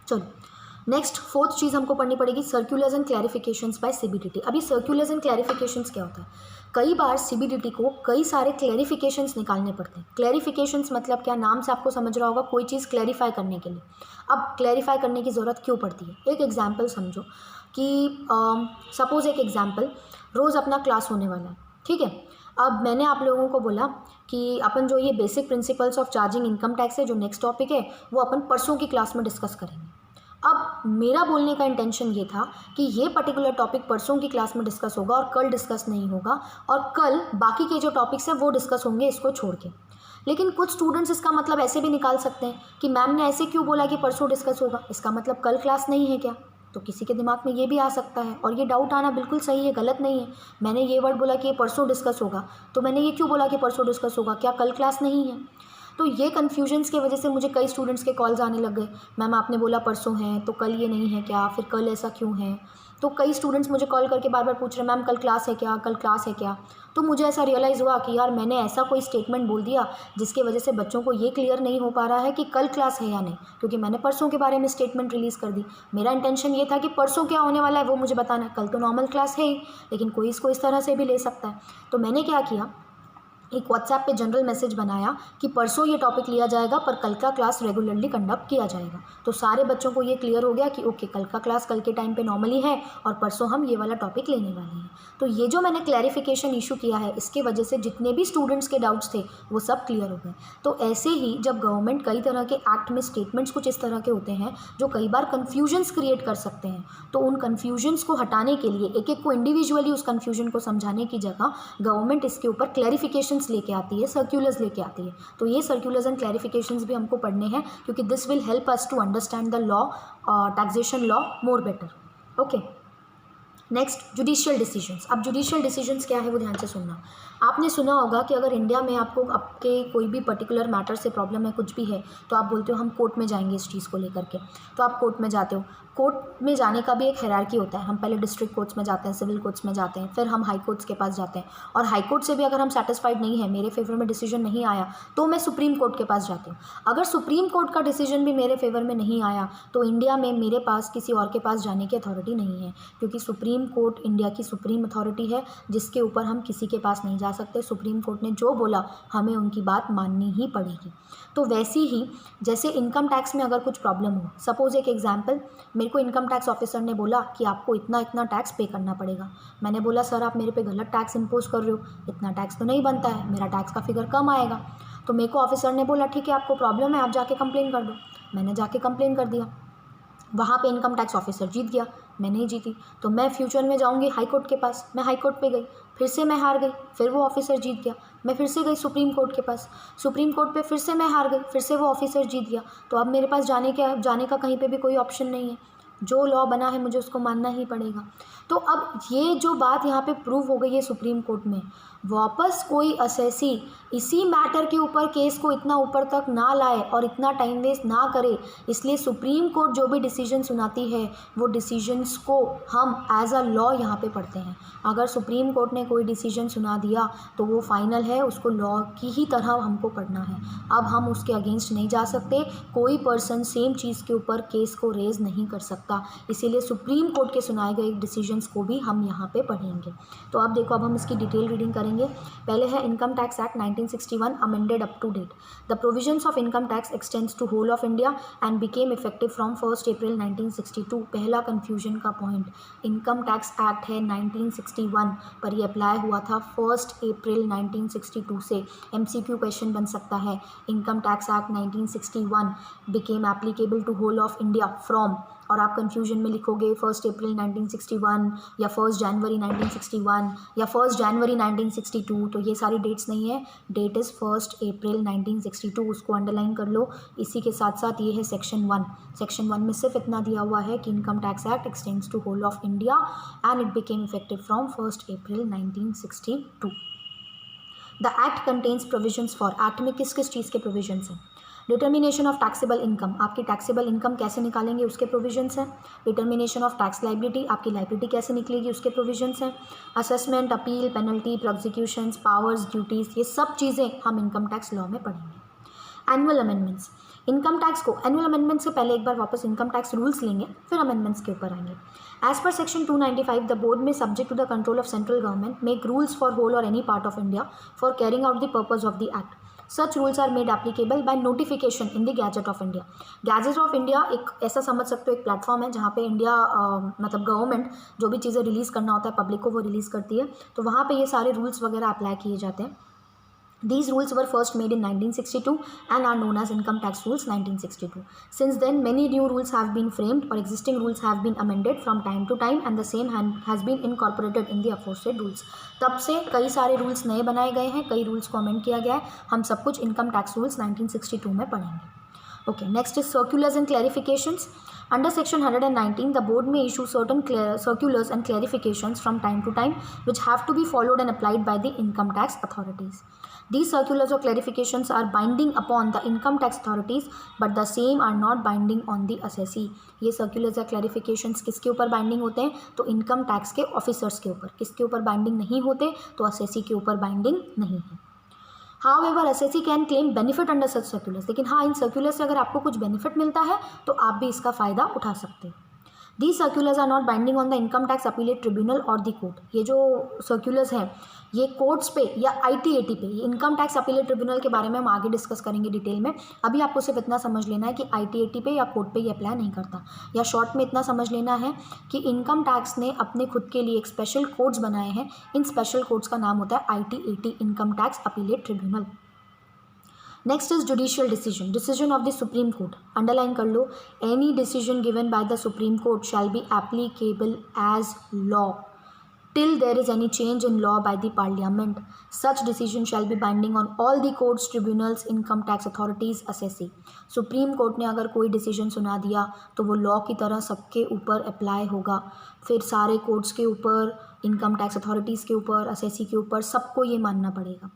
चलो नेक्स्ट फोर्थ चीज़ हमको पढ़नी पड़ेगी, circulars and clarifications by CBDT. अभी सर्कुलर्स एंड क्लैरिफिकेशंस क्या होता है, कई बार सीबीडीटी को कई सारे क्लैरिफिकेशंस निकालने पड़ते हैं। क्लैरिफिकेशंस मतलब क्या, नाम से आपको समझ रहा होगा, कोई चीज़ क्लैरिफाई करने के लिए। अब क्लैरिफाई करने की ज़रूरत क्यों पड़ती है, एक एग्जाम्पल समझो कि सपोज़ एक एग्जाम्पल, रोज़ अपना क्लास होने वाला है, ठीक है। अब मैंने आप लोगों को बोला कि अपन जो ये basic principles of charging income tax है, जो नेक्स्ट टॉपिक है, वो अपन परसों की क्लास में डिस्कस करेंगे। अब मेरा बोलने का इंटेंशन ये था कि ये पर्टिकुलर टॉपिक परसों की क्लास में डिस्कस होगा और कल डिस्कस नहीं होगा, और कल बाकी के जो टॉपिक्स हैं वो डिस्कस होंगे इसको छोड़ के। लेकिन कुछ स्टूडेंट्स इसका मतलब ऐसे भी निकाल सकते हैं कि मैम ने ऐसे क्यों बोला कि परसों डिस्कस होगा, इसका मतलब कल क्लास नहीं है क्या। तो किसी के दिमाग में ये भी आ सकता है, और ये डाउट आना बिल्कुल सही है, गलत नहीं है। मैंने ये वर्ड बोला कि ये परसों डिस्कस होगा, तो मैंने ये क्यों बोला कि परसों डिस्कस होगा, क्या कल क्लास नहीं है। तो ये कन्फ्यूजन्स की वजह से मुझे कई स्टूडेंट्स के कॉल्स आने लग गए, मैम आपने बोला परसों है तो कल ये नहीं है क्या, फिर कल ऐसा क्यों है। तो कई स्टूडेंट्स मुझे कॉल करके बार बार पूछ रहे, मैम कल क्लास है क्या, कल क्लास है क्या। तो मुझे ऐसा रियलाइज़ हुआ कि यार मैंने ऐसा कोई स्टेटमेंट बोल दिया जिसकी वजह से बच्चों को ये क्लियर नहीं हो पा रहा है कि कल क्लास है या नहीं, क्योंकि मैंने परसों के बारे में स्टेटमेंट रिलीज़ कर दी। मेरा इंटेंशन ये था कि परसों क्या होने वाला है वो मुझे बताना है, कल तो नॉर्मल क्लास है ही, लेकिन कोई इसको इस तरह से भी ले सकता है। तो मैंने क्या किया, एक व्हाट्सएप पे जनरल मैसेज बनाया कि परसों ये टॉपिक लिया जाएगा पर कल का क्लास रेगुलरली कंडक्ट किया जाएगा। तो सारे बच्चों को ये क्लियर हो गया कि ओके कल का क्लास कल के टाइम पे नॉर्मली है और परसों हम ये वाला टॉपिक लेने वाले हैं। तो ये जो मैंने क्लैरिफिकेशन इशू किया है, इसके वजह से जितने भी स्टूडेंट्स के डाउट्स थे वो सब क्लियर हो गए। तो ऐसे ही जब गवर्नमेंट कई तरह के एक्ट में स्टेटमेंट्स कुछ इस तरह के होते हैं जो कई बार कन्फ्यूजन्स क्रिएट कर सकते हैं, तो उन कन्फ्यूजन्स को हटाने के लिए एक एक को इंडिविजुअली उस कन्फ्यूजन को समझाने की जगह गवर्नमेंट इसके ऊपर क्लैरिफिकेशंस लेके आती है, सर्कुलर्स लेके आती है। तो ये सर्कुलर्स एंड क्लैरिफिकेशंस भी हमको पढ़ने हैं, क्योंकि this will help us to understand the law, taxation law more better. Okay, next judicial decisions. अब जुडिशियल डिसीजंस क्या है वो ध्यान से सुनना। आपने सुना होगा कि अगर इंडिया में आपको आपके कोई भी पर्टिकुलर मैटर से प्रॉब्लम है, कुछ भी है, तो आप बोलते हो हम कोर्ट में जाएंगे इस चीज़ को लेकर के। तो आप कोर्ट में जाते हो, कोर्ट में जाने का भी एक हायरार्की होता है। हम पहले डिस्ट्रिक्ट कोर्ट्स में जाते हैं, सिविल कोर्ट्स में जाते हैं, फिर हम हाई कोर्ट्स के पास जाते हैं, और हाई कोर्ट से भी अगर हम सेटिस्फाइड नहीं है, मेरे फेवर में डिसीजन नहीं आया, तो मैं सुप्रीम कोर्ट के पास जाती हूँ। अगर सुप्रीम कोर्ट का डिसीजन भी मेरे फेवर में नहीं आया, तो इंडिया में मेरे पास किसी और के पास जाने की अथॉरिटी नहीं है, क्योंकि सुप्रीम कोर्ट इंडिया की सुप्रीम अथॉरिटी है जिसके ऊपर हम किसी के पास नहीं जा सकते। सुप्रीम कोर्ट ने जो बोला हमें उनकी बात माननी ही पड़ेगी। तो वैसे ही जैसे इनकम टैक्स में अगर कुछ प्रॉब्लम हो, सपोज़ एक एग्जांपल, मेरे को इनकम टैक्स ऑफिसर ने बोला कि आपको इतना इतना टैक्स पे करना पड़ेगा। मैंने बोला सर आप मेरे पे गलत टैक्स इम्पोज कर रहे हो, इतना टैक्स तो नहीं बनता है, मेरा टैक्स का फिगर कम आएगा। तो मेरे को ऑफिसर ने बोला ठीक है आपको प्रॉब्लम है, आप जाके कंप्लेन कर दो। मैंने जाके कंप्लेन कर दिया, वहाँ पे इनकम टैक्स ऑफिसर जीत गया, मैं नहीं जीती, तो मैं फ्यूचर में जाऊँगी हाई कोर्ट के पास। मैं हाई कोर्ट पे गई, फिर से मैं हार गई, फिर वो ऑफिसर जीत गया। मैं फिर से गई सुप्रीम कोर्ट के पास, सुप्रीम कोर्ट पे फिर से मैं हार गई, फिर से वो ऑफिसर जीत गया। तो अब मेरे पास जाने का कहीं पे भी कोई ऑप्शन नहीं है। जो लॉ बना है मुझे उसको मानना ही पड़ेगा। तो अब ये जो बात यहाँ पे प्रूव हो गई है सुप्रीम कोर्ट में, वापस कोई असेसी इसी मैटर के ऊपर केस को इतना ऊपर तक ना लाए और इतना टाइम वेस्ट ना करे। इसलिए सुप्रीम कोर्ट जो भी डिसीजन सुनाती है वो डिसीजंस को हम एज अ लॉ यहाँ पे पढ़ते हैं। अगर सुप्रीम कोर्ट ने कोई डिसीजन सुना दिया तो वो फाइनल है, उसको लॉ की ही तरह हमको पढ़ना है। अब हम उसके अगेंस्ट नहीं जा सकते, कोई पर्सन सेम चीज़ के ऊपर केस को रेज नहीं कर सकता। इसीलिए सुप्रीम कोर्ट के सुनाए गए डिसीजंस को भी हम यहाँ पे पढ़ेंगे। तो अब देखो, अब हम इसकी डिटेल रीडिंग करेंगे। पहले है income tax act 1961 amended up to date. The provisions of income tax extends to whole of India and became effective from 1 April 1962। पहला कंफ्यूजन का पॉइंट, इनकम टैक्स एक्ट है 1961 पर ये अप्लाई हुआ था 1 अप्रैल 1962 से। MCQ क्वेश्चन बन सकता है, income tax act 1961 became applicable to whole of India from, और आप कंफ्यूजन में लिखोगे 1 अप्रैल 1961 या 1 जनवरी 1961 या 1 जनवरी 1962, तो ये सारी डेट्स नहीं है, डेट इज़ 1 अप्रैल 1962, उसको अंडरलाइन कर लो। इसी के साथ साथ ये है सेक्शन 1। सेक्शन 1 में सिर्फ इतना दिया हुआ है कि income tax act extends to whole of India and it became effective from 1 April 1962। The act contains provisions for, act में किस किस चीज़ के प्रोविजंस हैं? डिटर्मिनेशन ऑफ टैक्सेबल इनकम, आपकी टैक्सेबल इनकम कैसे निकालेंगे उसके प्रोविजंस हैं। डिटर्मिनेशन ऑफ टैक्स लाइबिलिटी, आपकी लाइबिलिटी कैसे निकलेगी उसके प्रोविजंस हैं। Assessment, appeal, penalty, prosecutions, powers, duties, ये सब चीज़ें हम इनकम टैक्स लॉ में पढ़ेंगे। एनुअल अमेंडमेंट्स, इनकम टैक्स को एनुअल अमेंडमेंट से पहले एक बार वापस इनकम टैक्स रूल्स लेंगे, फिर अमेंडमेंट्स के ऊपर आएंगे। As per section 295 the board may subject to the control of central government make rules for whole or any part of India for carrying out the purpose of the act. Such rules are made applicable by notification in the gazette of India. Gazette of India एक ऐसा समझ सकते हो, एक platform है जहाँ पे India मतलब गवर्नमेंट जो भी चीज़ें रिलीज़ करना होता है पब्लिक को वो रिलीज़ करती है, तो वहाँ पे ये सारे रूल्स वगैरह अप्लाई किए जाते हैं। These rules were first made in 1962 and are known as Income Tax Rules 1962. Since then, many new rules have been framed or existing rules have been amended from time to time and the same has been incorporated in the aforesaid rules. तब से कई सारे rules नए बनाए गए हैं, कई rules को अमेंड किया गया है। हम सब कुछ इनकम टैक्स रूल्स 1962 में पढ़ेंगे। Okay, next is circulars and clarifications. Under section 119, the board may issue certain circulars and clarifications from time to time which have to be followed and applied by the income tax authorities. These circulars or clarifications are binding upon the income tax authorities but the same are not binding on the assessee. ये circulars या clarifications किसके ऊपर binding होते हैं? तो income tax के officers के ऊपर। किसके ऊपर binding नहीं होते? तो assessee के ऊपर binding नहीं है। However, assessee can claim benefit under such circulars. लेकिन हाँ, इन सर्कुलर से अगर आपको कुछ बेनिफिट मिलता है तो आप भी इसका फ़ायदा उठा सकते हैं। These circulars are not binding on the income tax appellate tribunal or the court. ये जो सर्कुलर्स हैं ये कोर्ट्स पे या ITAT पे, ये इनकम टैक्स अपीलेट ट्रिब्यूनल के बारे में हम आगे डिस्कस करेंगे डिटेल में। अभी आपको सिर्फ इतना समझ लेना है कि ITAT पे या कोर्ट पे ये अप्लाई नहीं करता, या शॉर्ट में इतना समझ लेना है कि इनकम टैक्स ने अपने खुद के लिए एक स्पेशल कोर्ट्स बनाए हैं। इन स्पेशल कोर्ट्स का नाम होता है ITAT, income tax appellate tribunal. Next is judicial decision, decision of the supreme court. Underline कर लो, any decision given by the supreme court shall be applicable as law till there is any change in law by the parliament. Such decision shall be binding on all the courts, tribunals, income tax authorities, assessee. Supreme court ने अगर कोई decision सुना दिया तो वो law की तरह सबके ऊपर अप्लाई होगा, फिर सारे कोर्ट्स के ऊपर, इनकम टैक्स अथॉरिटीज़ के ऊपर, असेसी के ऊपर, सबको ये मानना पड़ेगा।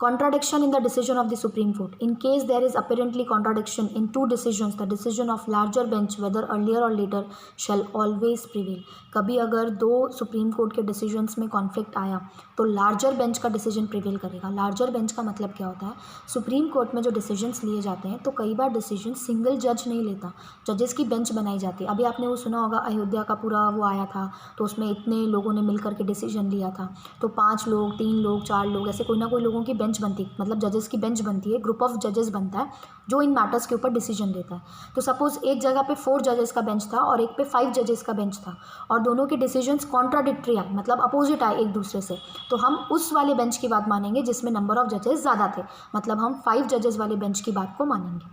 Contradiction in the decision of the Supreme Court. In case there is apparently contradiction in two decisions, the decision of larger bench, whether earlier or later, shall always prevail. कभी अगर दो सुप्रीम कोर्ट के decisions में conflict आया तो larger bench का decision prevail करेगा। Larger bench का मतलब क्या होता है? सुप्रीम कोर्ट में जो डिसीजंस लिए जाते हैं तो कई बार डिसीजन सिंगल जज नहीं लेता, जजेस की बेंच बनाई जाती है। अभी आपने वो सुना होगा, अयोध्या का पूरा वो आया था तो उसमें इतने लोगों ने मिल करके डिसीजन लिया था, तो 5 लोग, 3 लोग, 4 लोग, ऐसे कोई ना कोई लोगों की बेंच बनती है, मतलब जजेस की बेंच बनती है, ग्रुप ऑफ जजेस बनता है जो इन मैटर्स के ऊपर डिसीजन देता है। तो सपोज एक जगह पे 4 जजेस का बेंच था और एक पे 5 जजेस का बेंच था और दोनों के डिसीजंस कॉन्ट्राडिक्टरी आए, मतलब अपोजिट आए एक दूसरे से, तो हम उस वाले बेंच की बात मानेंगे जिसमें नंबर ऑफ जजेस ज़्यादा थे, मतलब हम 5 जजेस वाले बेंच की बात को मानेंगे।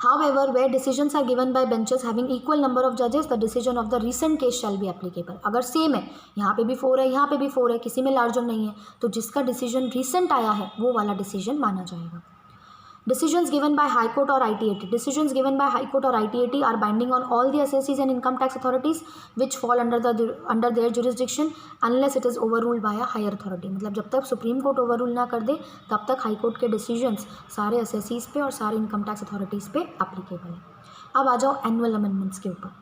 However, where decisions are given by benches having equal number of judges, the decision of the recent case shall be applicable. अगर सेम है, यहाँ पे भी 4 है, यहाँ पे भी 4 है, किसी में लार्जर नहीं है, तो जिसका डिसीजन रिसेंट आया है वो वाला डिसीजन माना जाएगा. Decisions given by High Court or ITAT. Decisions given by High Court or ITAT are binding on all the assessees and income tax authorities which fall under their jurisdiction unless it is overruled by a higher authority. मतलब जब तक supreme court overrule ना कर दे तब तक high court के decisions सारे assessees पे और सारे इनकम टैक्स अथॉरिटीज़ पे एप्लीकेबल है. अब आ जाओ एनुअल अमेंडमेंट्स के ऊपर.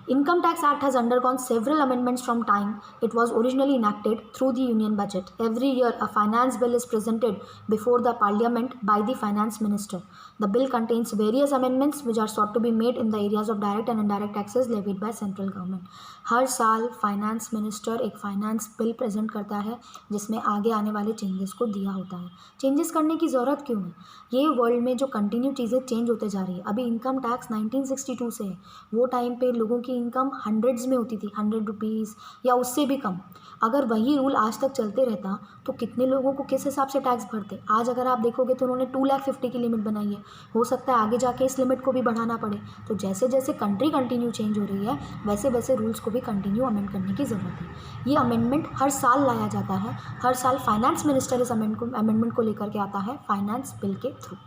Income Tax Act has undergone several amendments from time it was originally enacted through the Union Budget. Every year, a finance bill is presented before the Parliament by the Finance Minister. The bill contains various amendments which are sought to be made in the areas of direct and indirect taxes levied by central government. हर साल finance minister एक finance bill present करता है जिसमें आगे आने वाले changes को दिया होता है. चेंजेस करने की ज़रूरत क्यों है? ये वर्ल्ड में जो कंटिन्यू चीज़ें चेंज होते जा रही है. अभी इनकम टैक्स 1962 से है. वो टाइम पे लोगों की इनकम हंड्रेड्स में होती थी, 100 रुपीज़ या उससे भी कम. अगर वही रूल आज तक चलते रहता तो कितने लोगों को किस हिसाब से टैक्स भरते. आज अगर आप देखोगे तो उन्होंने 2,50,000 की लिमिट बनाई है. हो सकता है आगे जाके इस लिमिट को भी बढ़ाना पड़े. तो जैसे जैसे कंट्री कंटिन्यू चेंज हो रही है वैसे वैसे रूल्स को भी कंटिन्यू अमेंड करने की ज़रूरत है. ये अमेंडमेंट हर साल लाया जाता है. हर साल फाइनेंस मिनिस्टर इस अमेंडमेंट को लेकर के आता है फाइनेंस बिल के through.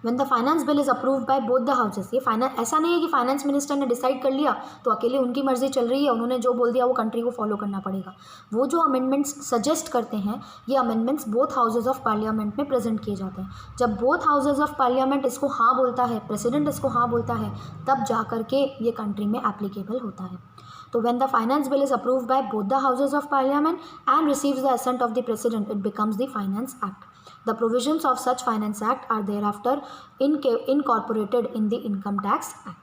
When the finance bill is approved by both the houses, ये फाइनेंस ऐसा नहीं है कि फाइनेंस मिनिस्टर ने डिसाइड कर लिया तो अकेले उनकी मर्जी चल रही है, उन्होंने जो बोल दिया वो कंट्री को फॉलो करना पड़ेगा. वो जो अमेंडमेंट्स सजेस्ट करते हैं ये amendments both houses of parliament में प्रेजेंट किए जाते हैं. जब बोथ हाउसेज ऑफ पार्लियामेंट इसको हाँ बोलता है, प्रेसिडेंट इसको हाँ बोलता है, तब जा कर के ये कंट्री में एप्लीकेबल होता है. तो when the finance bill is approved by both the houses of parliament and receives the assent of the president, it becomes the Finance Act. The provisions of such Finance Act are thereafter incorporated in the Income Tax Act.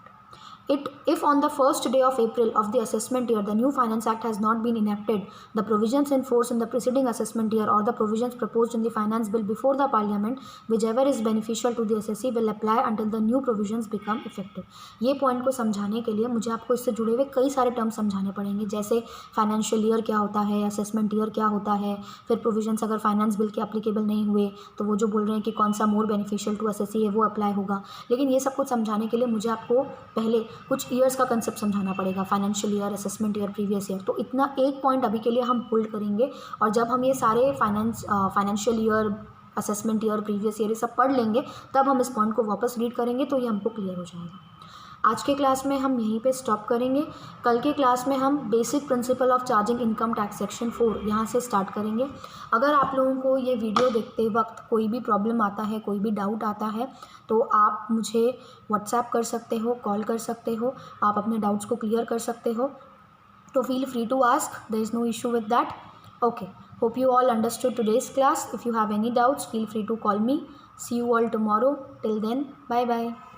If on the first day of April of the assessment year the new Finance Act has not been enacted, the provisions in force in the preceding assessment year or the provisions proposed in the Finance Bill before the Parliament, whichever is beneficial to the assessee, will apply until the new provisions become effective. ये point को समझाने के लिए मुझे आपको इससे जुड़े हुए कई सारे टर्म समझाने पड़ेंगे, जैसे फाइनेंशियल ईयर क्या होता है, असेसमेंट ईयर क्या होता है, फिर प्रोविजंस अगर फाइनेंस बिल के एप्लीकेबल नहीं हुए तो वो जो बोल रहे हैं कि कौन सा मोर बेनिफिशियल टू असेसी है वो अप्लाई होगा. लेकिन ये सब कुछ समझाने के लिए मुझे आपको पहले कुछ ईयर्स का कंसेप्ट समझाना पड़ेगा, financial year, assessment year, previous year. तो इतना एक पॉइंट अभी के लिए हम होल्ड करेंगे और जब हम ये सारे financial year, assessment year, previous year ये सब पढ़ लेंगे तब हम इस पॉइंट को वापस रीड करेंगे तो ये हमको क्लियर हो जाएगा. आज के क्लास में हम यहीं पे स्टॉप करेंगे. कल के क्लास में हम basic principle of charging income tax section 4 यहाँ से स्टार्ट करेंगे. अगर आप लोगों को ये वीडियो देखते वक्त कोई भी प्रॉब्लम आता है, कोई भी डाउट आता है तो आप मुझे व्हाट्सएप कर सकते हो, कॉल कर सकते हो, आप अपने डाउट्स को क्लियर कर सकते हो. तो feel free to ask, there is no issue with that. Okay, hope you all understood today's class. If you have any doubts, feel free to call me. See you all tomorrow. Till then, bye bye.